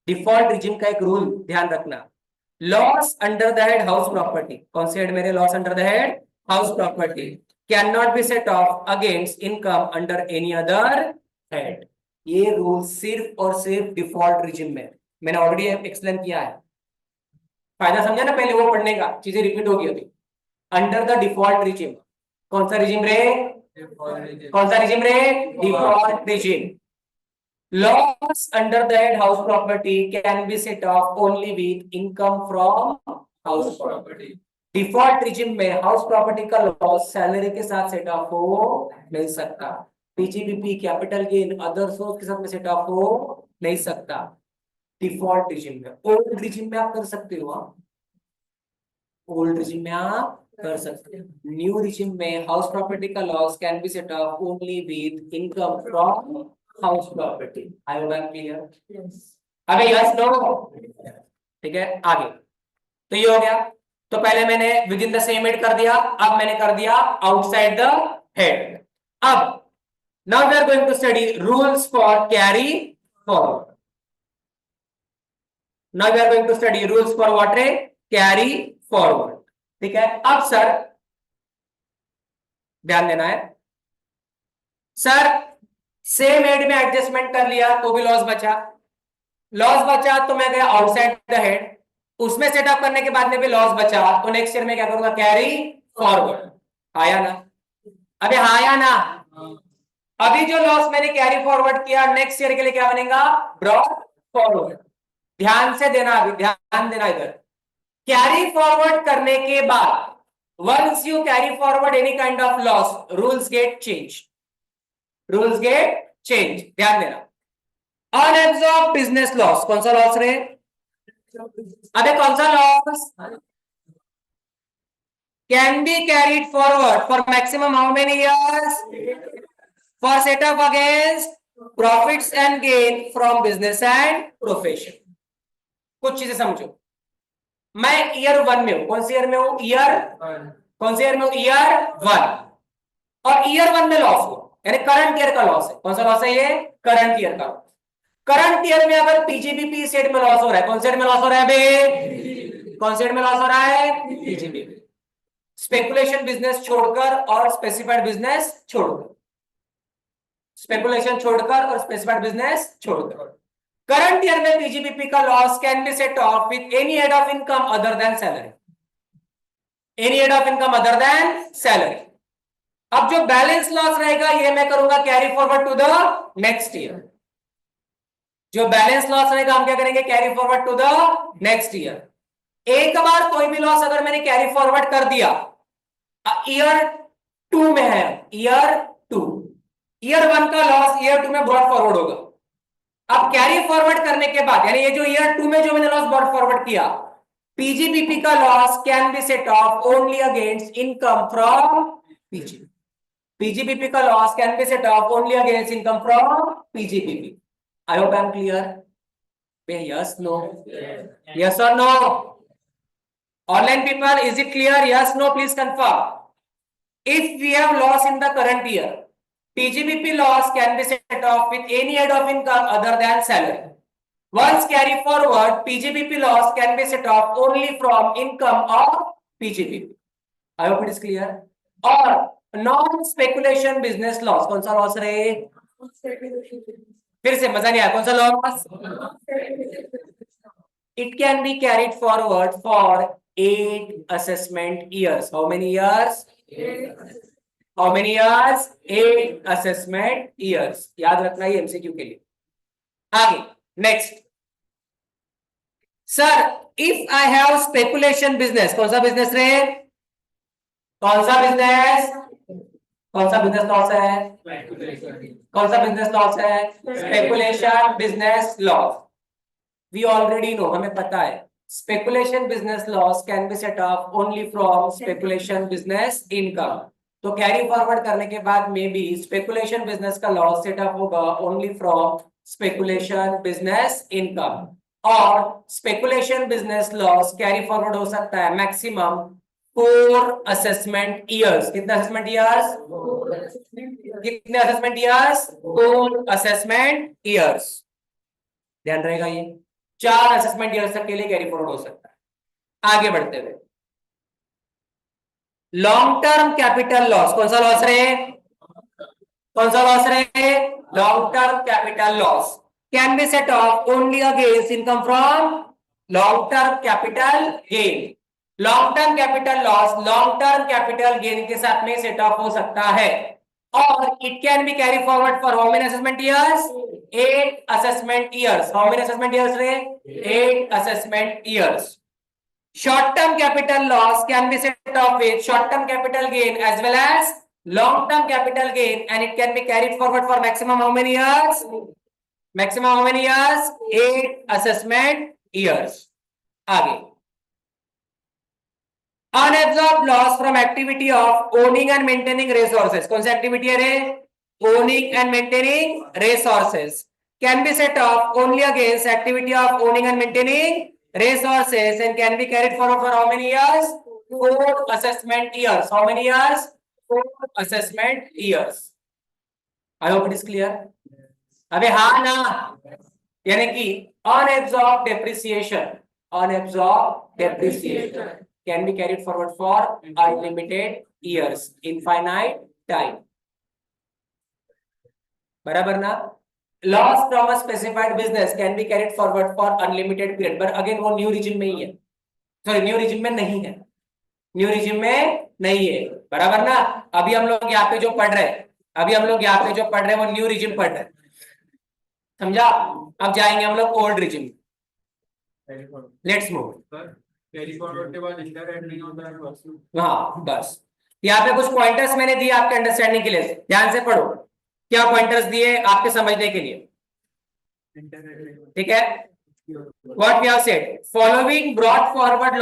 default regime का एक रूल ध्यान रखना, loss under the head house property. कौन से हेड मेरे, loss under the head house property can not be set off against income under any other head. ये रूल सिर्फ और सिर्फ डिफॉल्ट रिजिम में, मैंने ऑलरेडी एक्सप्लेन किया है। फायदा समझा ना पहले वो पढ़ने का, चीजें रिपीट होगी अभी। अंडर द डिफॉल्ट रिजिम, कौन सा रिजिम रे, कौन सा रिजिम रे, default regime. Loss under the head house property can be set off only with income from house property. Default regime में हाउस प्रॉपर्टी का लॉस सैलरी के साथ सेट ऑफ हो नहीं सकता। PGBP capital gain other source के साथ में सेट ऑफ हो नहीं सकता डिफॉल्ट रिजिम में। ओल्ड रिजिम में आप कर सकते हो, ओल्ड रिजिम में आप कर सकते हो। न्यू रिजिम में हाउस प्रॉपर्टी का loss can be set off only with income from house property. I hope I am clear? Yes. अबे यस नो, ठीक है आगे। तो ये हो गया, तो पहले मैंने within the same head कर दिया, अब मैंने कर दिया आउटसाइड द हेड। अब now we are going to study rules for carry forward. Now we are going to study rules for what रे, कैरी फॉरवर्ड। ठीक है, अब सर ध्यान देना है, सर सेम हेड में एडजस्टमेंट कर लिया तो भी लॉस बचा, लॉस बचा तो मैं गया आउटसाइड द हेड, उसमें सेटअप करने के बाद में भी लॉस बचा तो नेक्स्ट ईयर में क्या करूंगा, कैरी फॉरवर्ड। आया ना? अबे हाँ या ना? अभी जो लॉस मैंने कैरी फॉरवर्ड किया नेक्स्ट ईयर के लिए क्या बनेगा, ब्रॉट फॉरवर्ड। ध्यान से देना, अभी ध्यान देना इधर। कैरी फॉरवर्ड करने के बाद once you carry forward any kind of loss, rules get change, rules get change. ध्यान देना, अनएब्सॉर्ब बिजनेस लॉस, कौन सा लॉस रे, अबे कौन सा loss, can be carried forward for maximum how many years, for setup against profits and gain from business and profession. कुछ चीजें समझो, मैं ईयर 1 में हूं, कौन से ईयर में हूं, ईयर, कौन से ईयर में हूं, ईयर 1, और ईयर 1 में लॉस हुआ, यानी करंट ईयर का लॉस है। कौन सा लॉस है ये, करंट ईयर का। करंट ईयर में अगर पीजीबीपी सेट में लॉस हो रहा है, कौन सेट में लॉस हो रहा है बे, कौन सेट में लॉस हो रहा है, पीजीबीपी। स्पेकुलेशन बिजनेस छोड़कर और स्पेसिफाइड बिजनेस छोड़कर। स्पेकुलेशन छोड़कर और स्पेसिफाइड बिजनेस छोड़कर। करंट ईयर में पीजीबीपी का loss can be set off with any head of income other than salary, any head of income other than salary. अब जो बैलेंस लॉस रहेगा ये मैं करूंगा carry forward to the next year. जो balance loss रहेगा हम क्या करेंगे, carry forward to the next year. एक बार कोई भी लॉस अगर मैंने कैरी फॉरवर्ड कर दिया, ईयर 2 में है, ईयर 2, ईयर 1 का लॉस ईयर 2 में ब्रॉट फॉरवर्ड होगा। अब कैरी फॉरवर्ड करने के बाद, यानी ये जो ईयर 2 में जो मैंने लॉस ब्रॉट फॉरवर्ड किया, पीजीबीपी का loss can be set off only against income from PGBP. PGBP का loss can be set off only against income from PGBP. I hope I am clear. Yes no, yes और no? Online people, is it clear? Yes, no, please confirm. If we have loss in the current year, PGBP loss can be set off with any head of income other than salary. Once carry forward, PGBP loss can be set off only from income of PGBP. I hope it is clear. और non-speculation business loss, कौन सा loss रहे? फिर से मजा नहीं आया, कौन सा loss? It can be carried forward for 8 assessment years. How many years? 8. How many years? 8 assessment years. याद रखना है एमसीक्यू के लिए। आगे next, sir if I have speculation business, कौन सा बिजनेस रहे? कौन सा बिजनेस? कौन सा बिजनेस लॉस है? कौन सा बिजनेस लॉस है? Speculation business loss. We already know, हमें पता है, speculation business loss can be set off only from speculation business income. तो कैरी फॉरवर्ड करने के बाद में भी स्पेकुलेशन बिजनेस का लॉस सेट अप होगा only from speculation business income. और speculation business loss carry forward हो सकता है मैक्सिमम 4 असेसमेंट ईयर्स। कितने असेसमेंट ईयर्स? कितने असेसमेंट ईयर्स? 4 assessment years. ध्यान रहेगा, ये 4 असेसमेंट ईयर्स तक के लिए कैरी फॉरवर्ड हो सकता है। आगे बढ़ते हुए, लॉन्ग टर्म कैपिटल लॉस, कौन सा लॉस रहे? कौन सा लॉस रहे? Long term capital loss can be set off only against income from long term capital gain. Long term capital loss long term capital gain के साथ में सेट ऑफ हो सकता है, और it can be carry forward for how many assessment years? 8 assessment years. How many assessment years रहे? 8 assessment years. Short term capital loss can be set off with short term capital gain as well as long term capital gain, and it can be carried forward for maximum how many years? Maximum how many years? 8 assessment years. आगे, unabsorbed loss from activity of owning and maintaining resources. कौन सी activity है रे? Owning and maintaining resources can be set off only against activity of owning and maintaining resources, and can be carried forward for how many years? 4 assessment years. How many years? 4 assessment years. I hope it is clear. अबे हाँ ना, यानी कि unabsorbed depreciation can be carried forward for unlimited years, infinite time. बराबर ना? Loss from a specified business can be carried forward for unlimited period, पर again वो new regime में ही है, सॉरी न्यू रिजिम में नहीं है, न्यू रिजिम में नहीं है, बराबर ना? अभी हम लोग यहाँ पे जो पढ़ रहे हैं, अभी हम लोग यहाँ पे जो पढ़ रहे हैं वो न्यू रिजिम पढ़ रहे हैं, समझा? अब जाएंगे हम लोग ओल्ड रिजिम। Let's move. हाँ बस, यहाँ पे कुछ पॉइंटर्स मैंने दिए आपके अंडरस्टैंडिंग के लिए, ध्यान से पढ़ो। क्या पॉइंटर्स दिए आपके समझने के लिए, ठीक है? What we have said, following brought forward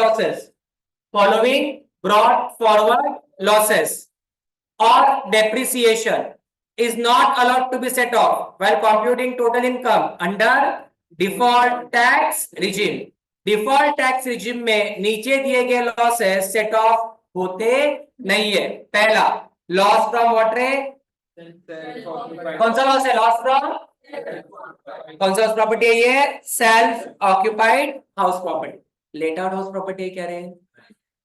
losses or depreciation is not allowed to be set off while computing total income under default tax regime. Default tax regime में नीचे दिए गए लॉसेस सेट ऑफ होते नहीं है। पहला, loss from what रे? कौन सा लॉस है? लॉस फ्रॉम कौन सा प्रॉपर्टी है ये? Self occupied house property. Let out house property क्या रहे?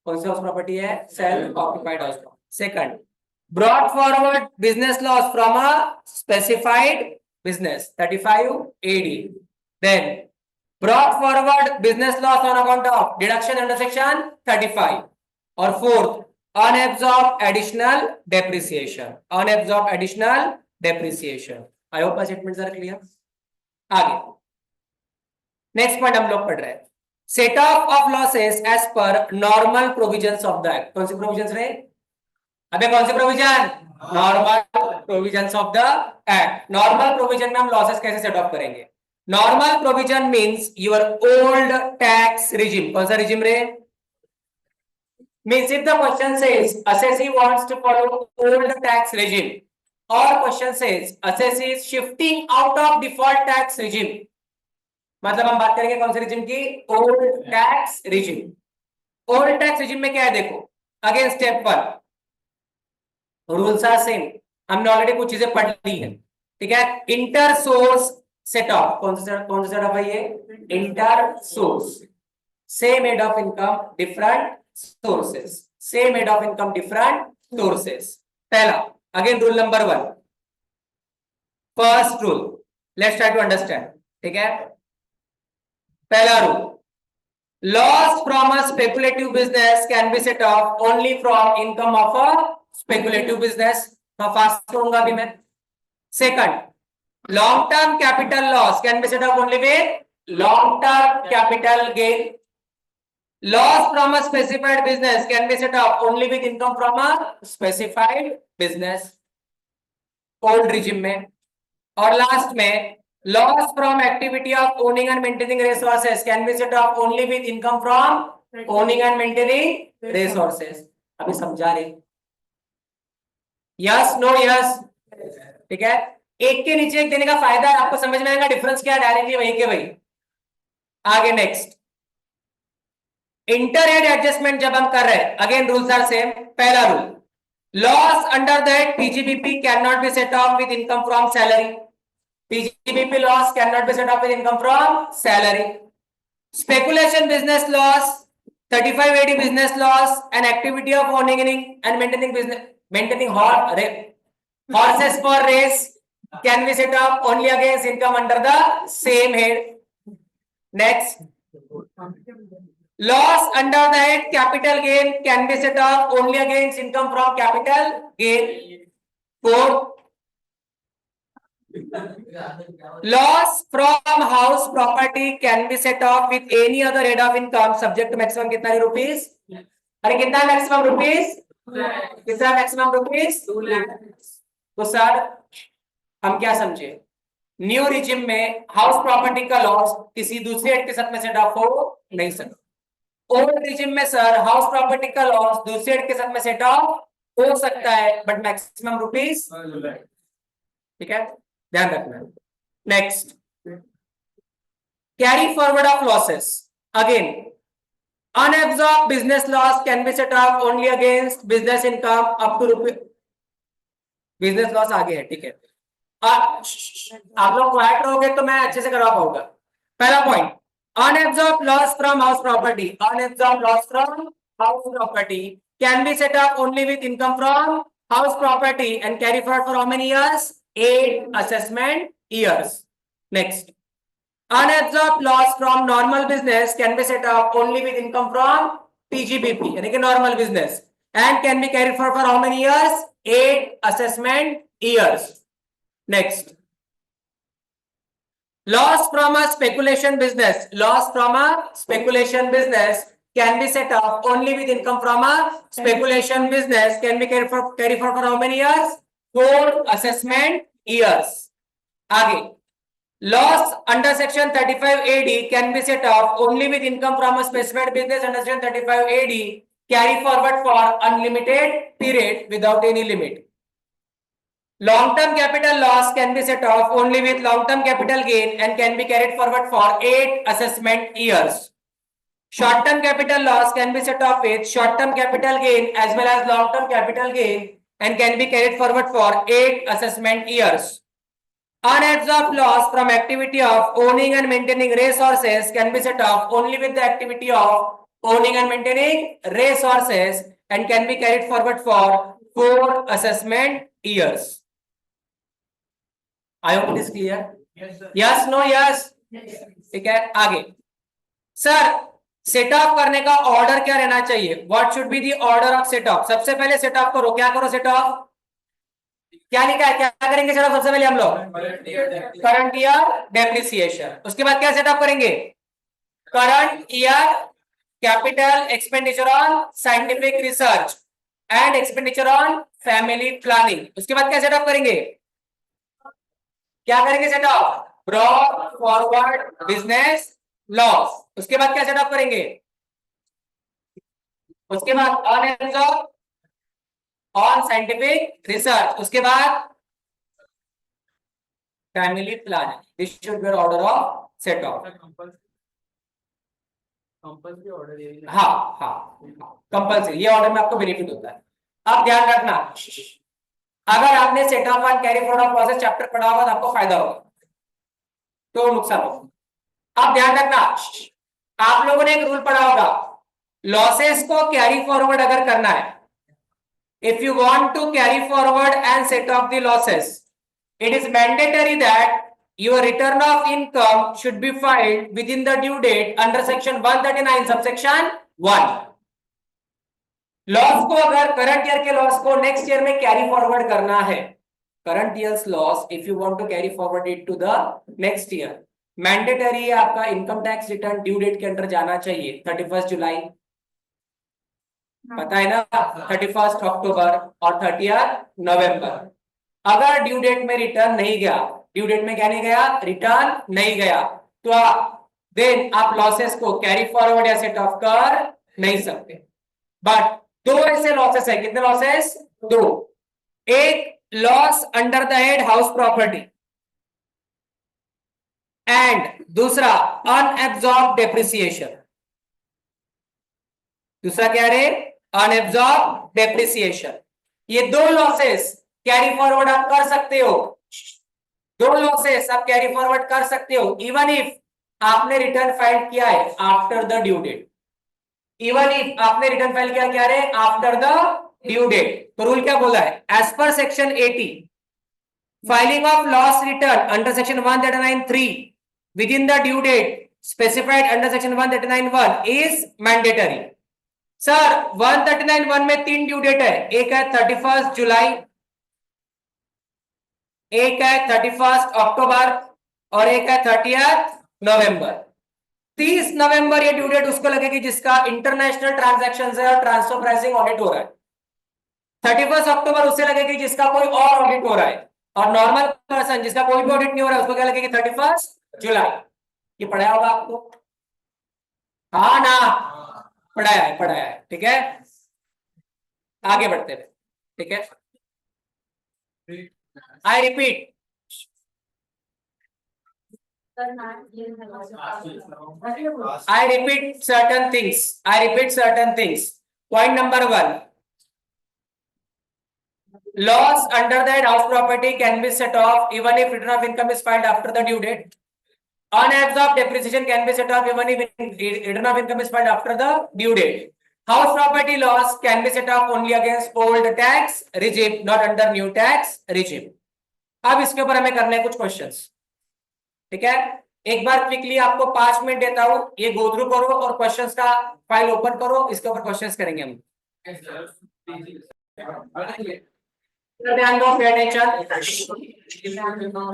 कौन सी हाउस प्रॉपर्टी है? Self occupied house property. Second, Brought forward business loss from a specified business, 35 AD. Then brought forward business loss on account of deduction under section 35. Or fourth, unabsorbed additional depreciation. Unabsorbed additional depreciation. I hope my statements are clear. आगे next point हम लोग पढ़ रहे हैं, set off losses as पर normal provisions of the act. कौन सी provisions रहे? अबे कौन सी provision? Normal provisions of the act. Normal provision में हम लॉसेस कैसे सेट ऑफ करेंगे? Normal provision means your old tax regime. कौन सा रिजिम रे? Means if the question says assessee wants to follow old tax regime or question says assessee is shifting out of default tax regime, मतलब हम बात करेंगे कौन से regime की? Old tax regime. Old tax regime में क्या है देखो, again step 1, rules are same. हमने ऑलरेडी कुछ चीजें पढ़ ली है, ठीक है. इंटर सोर्स सेट ऑफ, कौन सा सेट ऑफ है ये? Inter source. Same head of income different sources. Same head of income, different sources. पहला, again rule number 1. First rule. Let's try to understand. ठीक है. पहला rule. Loss from a speculative business can be set off only from income of a speculative business. मैं fast करूंगा अभी मैं. Second, long term capital loss can be set off only with long term capital gain. Loss from a specified business can be set off only with income from a specified business. Old regime में. और last में loss from activity of owning and maintaining resources can be set off only with income from owning and maintaining resources. अभी समझा रहे? Yes no yes? ठीक है. एक के नीचे एक देने का फायदा है, आपको समझ में आएगा डिफरेंस क्या है, डायरेक्टली वही के वही. आगे नेक्स्ट, इंटरहेड एडजस्टमेंट जब हम कर रहे हैं, अगेन रूल्स आर सेम. पहला rule, loss under that PGBP can not be set off with income from salary. PGBP loss can not be set off with income from salary. Speculation business loss, 35 AD business loss and activity of owning and maintaining business, maintaining horses for race can be set off only against income under the same head. Next, loss under the head capital gain can be set off only against income from capital gain. 4, loss from house property can be set off with any other head of income subject to maximum कितना rupees? अरे कितना maximum rupees? कितना maximum rupees? 2 lakh. तो sir हम क्या समझे, new regime में house property का लॉस किसी दूसरे हेड के साथ में सेट ऑफ हो नहीं सकता. ओल्ड रिजिम में सर हाउस प्रॉपर्टी का लॉस दूसरे हेड के साथ में सेट ऑफ हो सकता है बट मैक्सिमम रुपीस. ठीक है, ध्यान रखना. Next, carry forward of losses. Again unabsorbed business loss can be set off only against business income up to रुपये. बिजनेस लॉस आगे है, ठीक है. आप लोग क्वाइट रहोगे तो मैं अच्छे से करवा पाऊंगा. पहला point, unabsorbed loss from house property. Unabsorbed loss from house property can be set off only with income from house property and carry forward for how many years? 8 assessment years. Next, unabsorbed loss from normal business can be set off only with income from PGBP, यानी कि normal business, and can be carried forward for how many years? 8 assessment years. Next, loss from a speculation business. Loss from a speculation business can be set off only with income from a speculation business. Can be carried forward for how many years? 4 assessment years. आगे, loss under section 35 AD can be set off only with income from a specified business under section 35 AD. Carry forward for unlimited period without any limit. Long-term capital loss can be set off only with long-term capital gain and can be carried forward for 8 assessment years. Short-term capital loss can be set off with short-term capital gain as well as long-term capital gain and can be carried forward for 8 assessment years. Unabsorbed loss from activity of owning and maintaining resources can be set off only with the activity of owning and maintaining resources and can be carried forward for 4 assessment years. I hope it is clear. Yes, no, yes. ठीक है, आगे sir set of करने का order क्या रहना चाहिए? What should be the order of set of? सबसे पहले सेट ऑफ करो, क्या करो सेट ऑफ? क्या लिखा है, क्या करेंगे सेट ऑफ? सबसे पहले हम लोग करंट ईयर डेप्रिसिएशन, उसके बाद क्या सेट ऑफ करेंगे? Current year capital expenditure on scientific research and expenditure on family planning. उसके बाद क्या सेट ऑफ करेंगे? क्या करेंगे set of? Brought forward business loss. उसके बाद क्या सेट ऑफ करेंगे? उसके बाद अनएब्सॉर्ब ऑन साइंटिफिक रिसर्च। उसके बाद family planning. This should be order of set of. Compulsory order. हाँ हाँ कंपल्सरी, ये ऑर्डर में आपको बेनिफिट होता है। अब ध्यान रखना, अगर आपने set off and carry forward of losses chapter पढ़ा होगा तो आपको फायदा होगा, तो नुकसान होगा। अब ध्यान रखना, आप लोगों ने एक रूल पढ़ा होगा, लॉसेस को कैरी फॉरवर्ड अगर करना है, if you want to carry forward and set off the losses, it is mandatory that your return of income should be filed within the due date under section 139 subsection 1. Loss को अगर current year के loss को next year में carry forward करना है, current year's loss if you want to carry forward it to the next year, mandatory है आपका income tax return due date के अंदर जाना चाहिए 31 जुलाई, पता है ना, 31 अक्टूबर और 30 नवंबर। अगर ड्यू डेट में रिटर्न नहीं गया, ड्यू डेट में क्या नहीं गया? रिटर्न नहीं गया, तो देन आप लॉसेस को कैरी फॉरवर्ड या सेट ऑफ कर नहीं सकते। बट दो ऐसे लॉसेस है, कितने लॉसेस? दो। एक loss under the head house property and दूसरा अनएब्सॉर्ब डेप्रिसिएशन। दूसरा क्या रे? Unabsorbed depreciation. ये दो लॉसेस कैरी फॉरवर्ड आप कर सकते हो, दो लॉसेस आप कैरी फॉरवर्ड कर सकते हो इवन इफ आपने रिटर्न फाइल किया है after the due date. Even if आपने रिटर्न फाइल किया क्या रे? After the due date. तो रूल क्या बोला है? As per section 80, filing of loss return under section 139(3) within the due date specified under section 139(1) is mandatory. Sir 139(1) में 3 due date है, एक है 31 जुलाई, एक है 31 अक्टूबर और एक है 30 नवंबर। 30 नवंबर ये ड्यू डेट उसको लगेगी जिसका इंटरनेशनल ट्रांजैक्शन है और ट्रांसफर प्राइसिंग ऑडिट हो रहा है। 31 अक्टूबर उसे लगेगी जिसका कोई और ऑडिट हो रहा है, और नॉर्मल पर्सन जिसका कोई भी ऑडिट नहीं हो रहा है उसको क्या लगेगी? 31 जुलाई। ये पढ़ाया होगा आपको? हाँ ना, पढ़ाया है, ठीक है। आगे बढ़ते हैं, ठीक है। I repeat, I repeat certain things. Point number 1, loss under that house property can be set off even if return of income is filed after the due date. Unabsorbed depreciation can be set off even if return of income is filed after the due date. House property loss can be set off only against old tax regime, not under new tax regime. अब इसके ऊपर हमें करने हैं कुछ questions, ठीक है। एक बार क्विकली आपको 5 मिनट देता हूं, ये गो थ्रू करो और क्वेश्चंस का फाइल ओपन करो, इसके ऊपर क्वेश्चंस करेंगे हम। ध्यान दो, pay attention,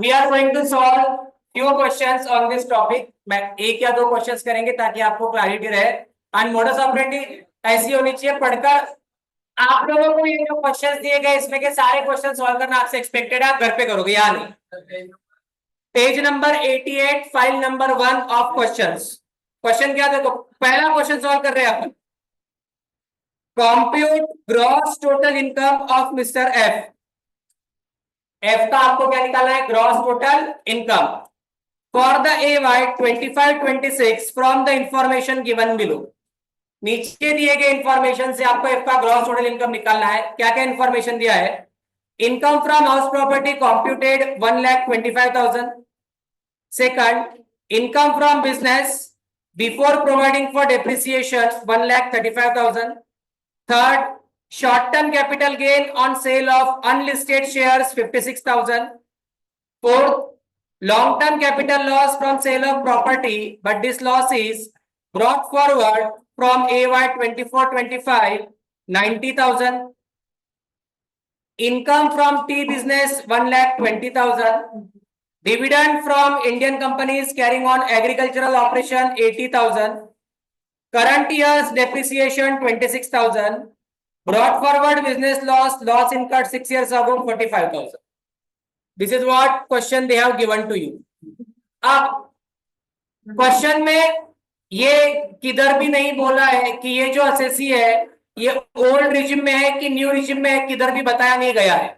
we are going to solve few questions on this topic. मैं एक या दो क्वेश्चंस करेंगे ताकि आपको क्लैरिटी रहे। एंड मोडस ऑपरेंडी ऐसी होनी चाहिए, पढ़कर आप लोगों को ये जो क्वेश्चंस दिए गए इसमें के सारे क्वेश्चन सॉल्व करना आपसे एक्सपेक्टेड है, आप घर पे करोगे या नहीं। Page number 88, file number 1 of questions. Question क्या देखो, पहला क्वेश्चन सॉल्व कर रहे हैं अपन। Compute gross total income of mister F. F का आपको क्या निकालना है? Gross total income for the AY 25-26 from the information given below. नीचे दिए गए इंफॉर्मेशन से आपको एफ का ग्रॉस टोटल इनकम निकालना है। क्या क्या इंफॉर्मेशन दिया है? Income from house property computed 1,25,000। Second, income from business before providing for depreciation 1,35,000. Third, Short term capital gain on sale of unlisted shares 56,000. Fourth, long term capital loss from sale of property, but this loss is brought forward from AY 24-25 90,000. Income from tea business 1,20,000. Dividend from Indian companies carrying on agricultural operation 80,000. Current year's depreciation 26,000. Brought forward business loss incurred 6 years ago 45,000. This is what question they have given to you. अब question में ये किधर भी नहीं बोला है कि ये जो एसएससी है ये ओल्ड रिजिम में है कि न्यू रिजिम में है, किधर भी बताया नहीं गया है।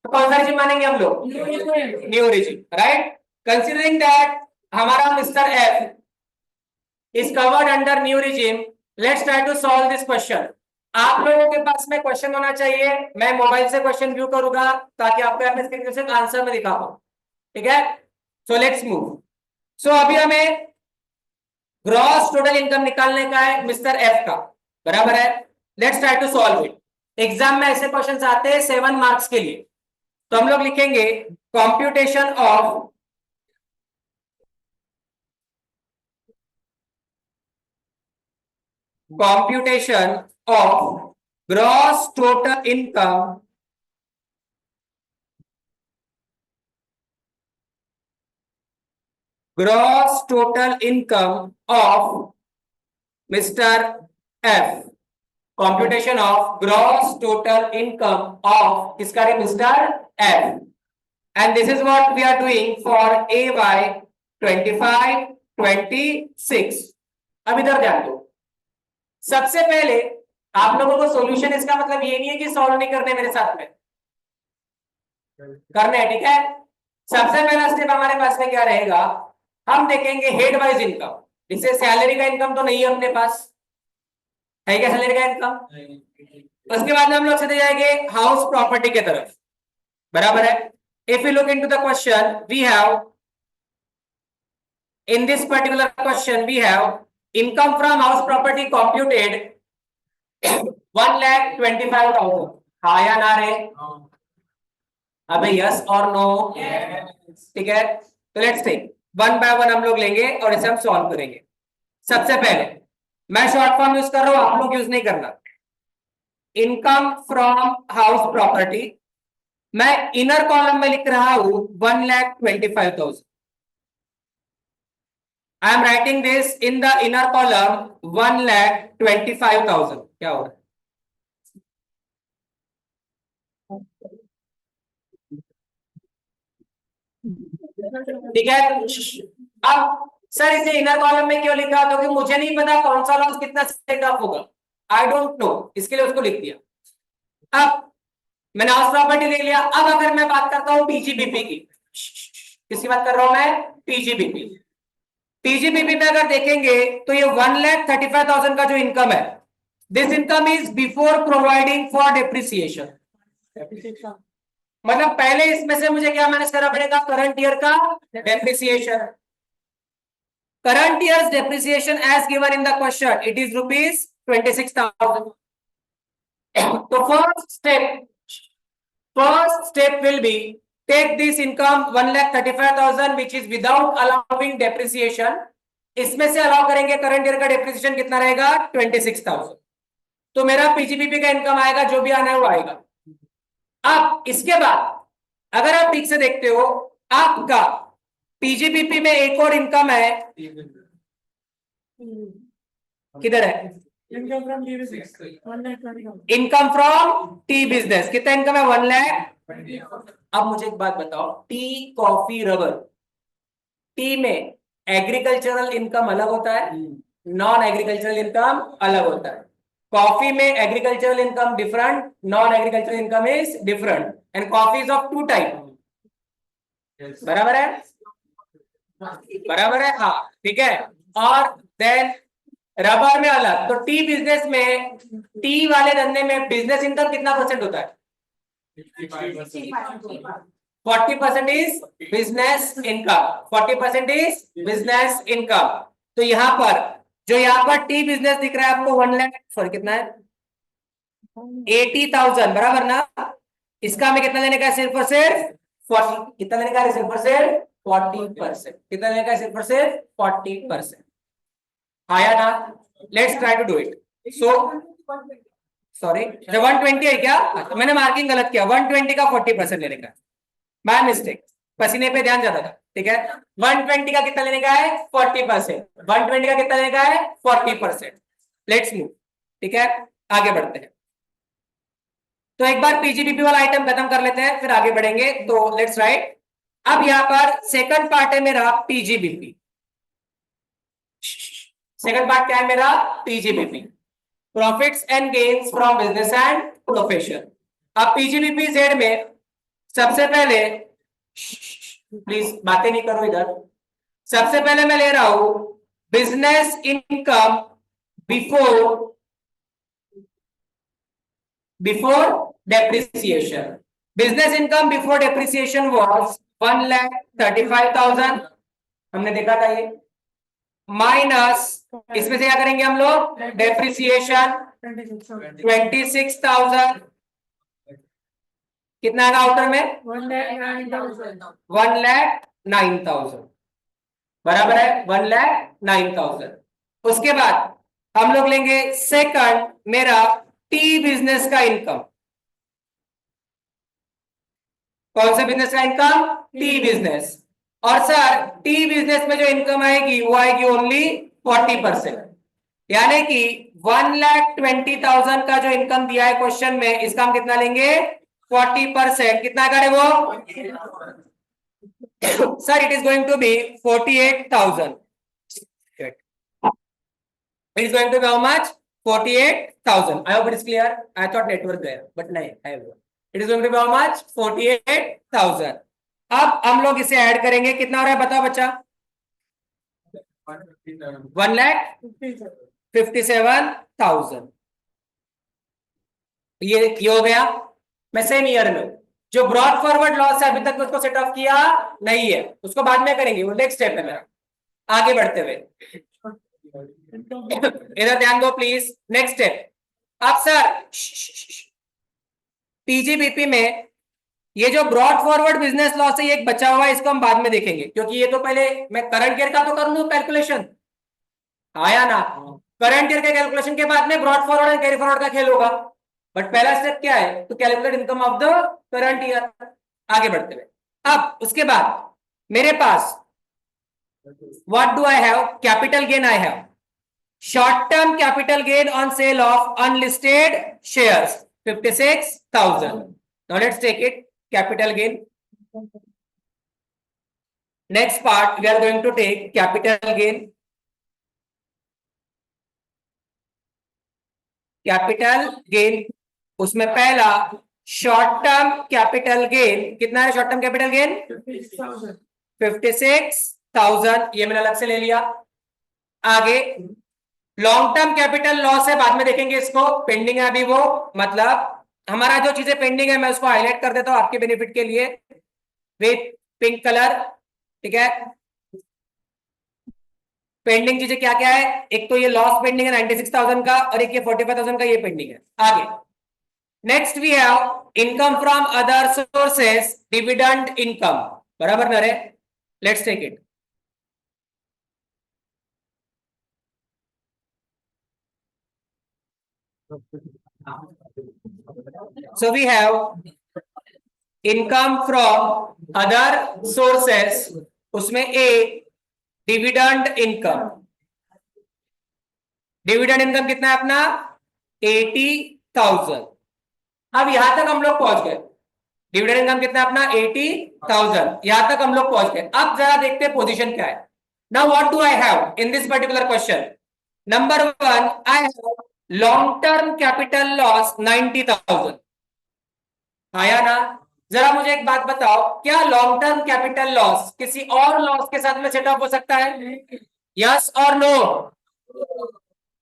तो कौन सा रिजिम मानेंगे हम लोग? New regime, right. Considering that हमारा mister F is covered under new regime, let's try to solve this question. आप लोगों के पास में क्वेश्चन होना चाहिए, मैं मोबाइल से क्वेश्चन व्यू करूंगा ताकि आपको अपने स्क्रीन से आंसर में दिखा पाऊं, ठीक है। So let's move. सो अभी हमें ग्रॉस टोटल इनकम निकालने का है मिस्टर एफ का, बराबर है। Let's try to solve it. Exam में ऐसे क्वेश्चंस आते हैं 7 मार्क्स के लिए, तो हम लोग लिखेंगे computation of gross total income of Mr. F. Computation of gross total income of किसका है? Mr. F. And this is what we are doing for AY 25-26. अब इधर ध्यान दो। सबसे पहले आप लोगों को सॉल्यूशन, इसका मतलब ये नहीं है कि सॉल्व नहीं करने मेरे साथ में, करने हैं, ठीक है। सबसे पहला स्टेप हमारे पास में क्या रहेगा, हम देखेंगे हेड वाइज इनकम। इससे सैलरी का इनकम तो नहीं है अपने पास, है क्या सैलरी का इनकम? उसके बाद में हम लोग सीधे जाएंगे हाउस प्रॉपर्टी के तरफ, बराबर है। If you look into the question, we have in this particular question we have income from house property computed 1,25,000। हाँ या ना रे? अबे यस और नो? ठीक है। तो let's take one by one हम लोग लेंगे और इसे हम सॉल्व करेंगे। सबसे पहले मैं शॉर्ट फॉर्म यूज कर रहा हूं, आप लोग यूज नहीं करना। इनकम फ्रॉम हाउस प्रॉपर्टी, मैं इनर कॉलम में लिख रहा हूं 1,25,000। I am writing this in the inner column 1,25,000। क्या हो रहा है? ठीक है। अब सर इसे इनर कॉलम में क्यों लिखा, क्योंकि मुझे नहीं पता कौन सा लॉस कितना सेट ऑफ होगा, आई डोंट नो, इसके लिए उसको लिख दिया। अब मैंने हाउस प्रॉपर्टी ले लिया। अब अगर मैं बात करता हूं पीजीबीपी की, किसकी बात कर रहा हूं मैं? पीजीबीपी। पीजीबीपी में अगर देखेंगे तो ये 1,35,000 का जो इनकम है, this income is before providing for depreciation. मतलब पहले इसमें से मुझे क्या मैनेज करना पड़ेगा? करंट ईयर का depreciation. Current year's depreciation as given in the question, it is ₹26,000। तो first step will be take this income 1,35,000 which is without allowing depreciation, इसमें से अलाउ करेंगे करंट ईयर का डेप्रिसिएशन कितना रहेगा? 26,000। तो मेरा पीजीबीपी का इनकम आएगा, जो भी आना है वो आएगा। अब इसके बाद अगर आप ठीक से देखते हो, आपका पीजीबीपी में एक और इनकम है, किधर है? Income from T business. कितना इनकम है? 1 लाख। अब मुझे एक बात बताओ, टी, कॉफी, रबर, टी में एग्रीकल्चरल इनकम अलग होता है, नॉन एग्रीकल्चरल इनकम अलग होता है। कॉफी में agricultural income different, non agricultural income is different, and coffee is of 2 type. बराबर है? बराबर है, हाँ ठीक है। और देन रबर में अलग। तो टी बिजनेस में, टी वाले धंधे में बिजनेस इनकम कितना % होता है? 40% is business income, 40% is business income. तो यहां पर जो यहां पर टी बिजनेस दिख रहा है आपको 1 लाख, सॉरी कितना है? 80,000 बराबर ना। इसका हमें कितना लेने का है? सिर्फ और सिर्फ 40। कितना लेने का है? सिर्फ और सिर्फ 40%। कितना लेने का है? सिर्फ और सिर्फ 40%। आया ना? Let's try to do it. So sorry, 120 है क्या? तो मैंने मार्किंग गलत किया। 120 का 40% लेने का, माय मिस्टेक। पसीने पे ध्यान जाता था। ठीक है, 120 का कितना लेने का है? 40%। 120 का कितना लेने का है? 40%। Let's move. ठीक है, आगे बढ़ते हैं। तो एक बार पीजीबीपी वाला आइटम खत्म कर लेते हैं, फिर आगे बढ़ेंगे। तो लेट्स राइट। अब यहां पर सेकंड पार्ट है मेरा पीजीबीपी। सेकंड पार्ट क्या है मेरा? PGBP, profits and gains from business and profession. अब पीजीबीपी जेड में सबसे पहले, प्लीज बातें नहीं करो इधर। सबसे पहले मैं ले रहा हूं business income before depreciation. Business income before depreciation was 1,35,000। हमने देखा था ये। माइनस इसमें से क्या करेंगे हम लोग? डेप्रिसिएशन 26,000। कितना आएगा आउटर में? 1,09,000 बराबर है 1,09,000। उसके बाद हम लोग लेंगे सेकंड मेरा टी बिजनेस का इनकम। कौन सा बिजनेस का इनकम? T business. और सर टी बिजनेस में जो इनकम आएगी वो आएगी ओनली 40%। यानी कि 1,20,000 का जो इनकम दिया है क्वेश्चन में, इसका हम कितना लेंगे? 40%। कितना करे वो? Sir it is going to be 48,000। It is going to be how much? 48,000. I hope it is clear. I thought network there, but no, I have. It is going to be how much? 48,000. अब हम लोग इसे add करेंगे, कितना हो रहा है बताओ बच्चा? 1,57,000। ये हो गया। मैं सेम ईयर में जो ब्रॉड फॉरवर्ड लॉस है अभी तक उसको सेट ऑफ किया नहीं है, उसको बाद में करेंगे, वो नेक्स्ट स्टेप है मेरा। आगे बढ़ते हुए इधर ध्यान दो प्लीज। Next step. अब सर पीजीबीपी में ये जो ब्रॉड फॉरवर्ड बिजनेस लॉस है ये एक बचा हुआ है, इसको हम बाद में देखेंगे, क्योंकि ये तो पहले मैं करंट ईयर का तो कर लूं कैलकुलेशन। आया ना? करंट ईयर के कैलकुलेशन के बाद में brought forward and carry forward का खेल होगा। बट पहला स्टेप क्या है? तो calculate income of the current year. आगे बढ़ते हुए अब उसके बाद मेरे पास what do I have? Capital gain I have. Short term capital gain on sale of unlisted shares 56,000. Now let's take it. Capital gain. Next part we are going to take capital gain. Capital gain उसमें पहला short term capital gain कितना है? Short term capital gain 56,000। ये मैंने अलग से ले लिया। आगे लॉन्ग टर्म कैपिटल लॉस है, बाद में देखेंगे इसको, पेंडिंग है अभी वो। मतलब हमारा जो चीजें पेंडिंग है मैं उसको हाईलाइट कर देता हूं आपके बेनिफिट के लिए विथ पिंक कलर। ठीक है, पेंडिंग चीजें क्या क्या है? एक तो ये लॉस पेंडिंग है 96,000 का, और एक ये 45,000 का ये पेंडिंग है। आगे next we have income from other sources, dividend income. बराबर ना रे? Let's take it. So we have income from other sources, उसमें a dividend income. Dividend income कितना है अपना? 80,000। अब यहां तक हम लोग पहुंच गए। डिविडेंड इनकम कितना अपना? 80,000। यहां तक हम लोग पहुंच गए। अब जरा देखते हैं पोजीशन क्या है। Now what do I have in this particular question? Number one, I have long term capital loss 90,000। आया ना? जरा मुझे एक बात बताओ, क्या लॉन्ग टर्म कैपिटल लॉस किसी और लॉस के साथ में सेट ऑफ हो सकता है? यस और नो?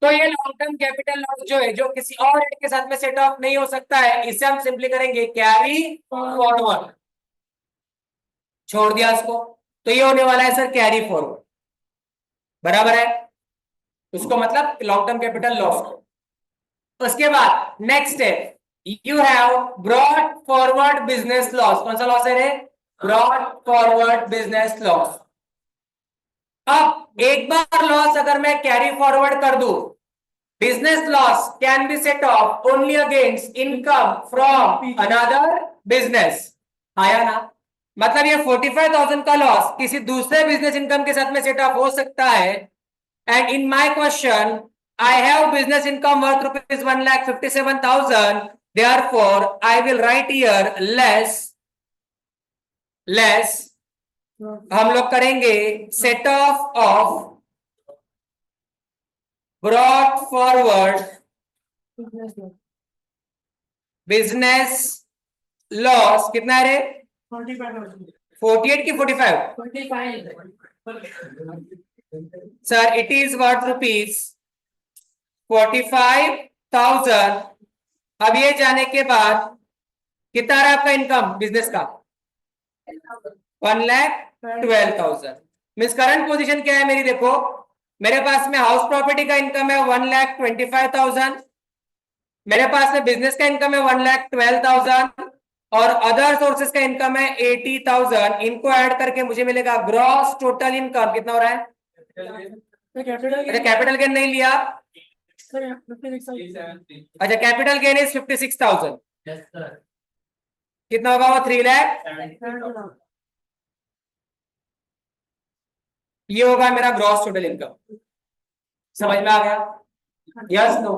तो ये लॉन्ग टर्म कैपिटल लॉस जो है, जो किसी और रेट के साथ में सेट ऑफ नहीं हो सकता है, इसे हम सिंपली करेंगे कैरी फॉरवर्ड। छोड़ दिया इसको, तो ये होने वाला है सर कैरी फॉरवर्ड। बराबर है? उसको मतलब लॉन्ग टर्म कैपिटल लॉस। उसके बाद नेक्स्ट है you have brought forward business loss. कौन सा लॉस है रे? Brought forward business loss. अब एक बार लॉस अगर मैं कैरी फॉरवर्ड कर दूं, business loss can be set off only against income from another business. आया ना? मतलब ये 45,000 का लॉस किसी दूसरे बिजनेस इनकम के साथ में सेट ऑफ हो सकता है। And in my question I have business income worth rupees 1,57,000, therefore I will write here less हम लोग करेंगे set of brought forward business loss. कितना है रे? 48 की 45? Sir it is worth rupees 45,000। अब ये जाने के बाद कितना रहा आपका इनकम बिजनेस का? 1,12,000। मीन्स करंट पोजीशन क्या है मेरी? देखो मेरे पास में हाउस प्रॉपर्टी का इनकम है 1,25,000, मेरे पास में बिजनेस का इनकम है 1,12,000 और अदर सोर्सेज का इनकम है 80,000। इनको ऐड करके मुझे मिलेगा ग्रॉस टोटल इनकम। कितना हो रहा है? अच्छा कैपिटल गेन नहीं लिया? अच्छा कैपिटल गेन इज 56,000। कितना होगा वो? 3 लाख। ये होगा मेरा ग्रॉस टोटल इनकम। समझ में आ गया? Yes no?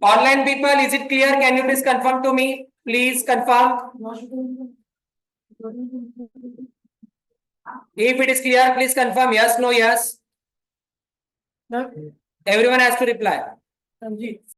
Online people, is it clear? Can you please confirm to me? Please confirm. If it is clear, please confirm yes, no, yes. Everyone has to reply.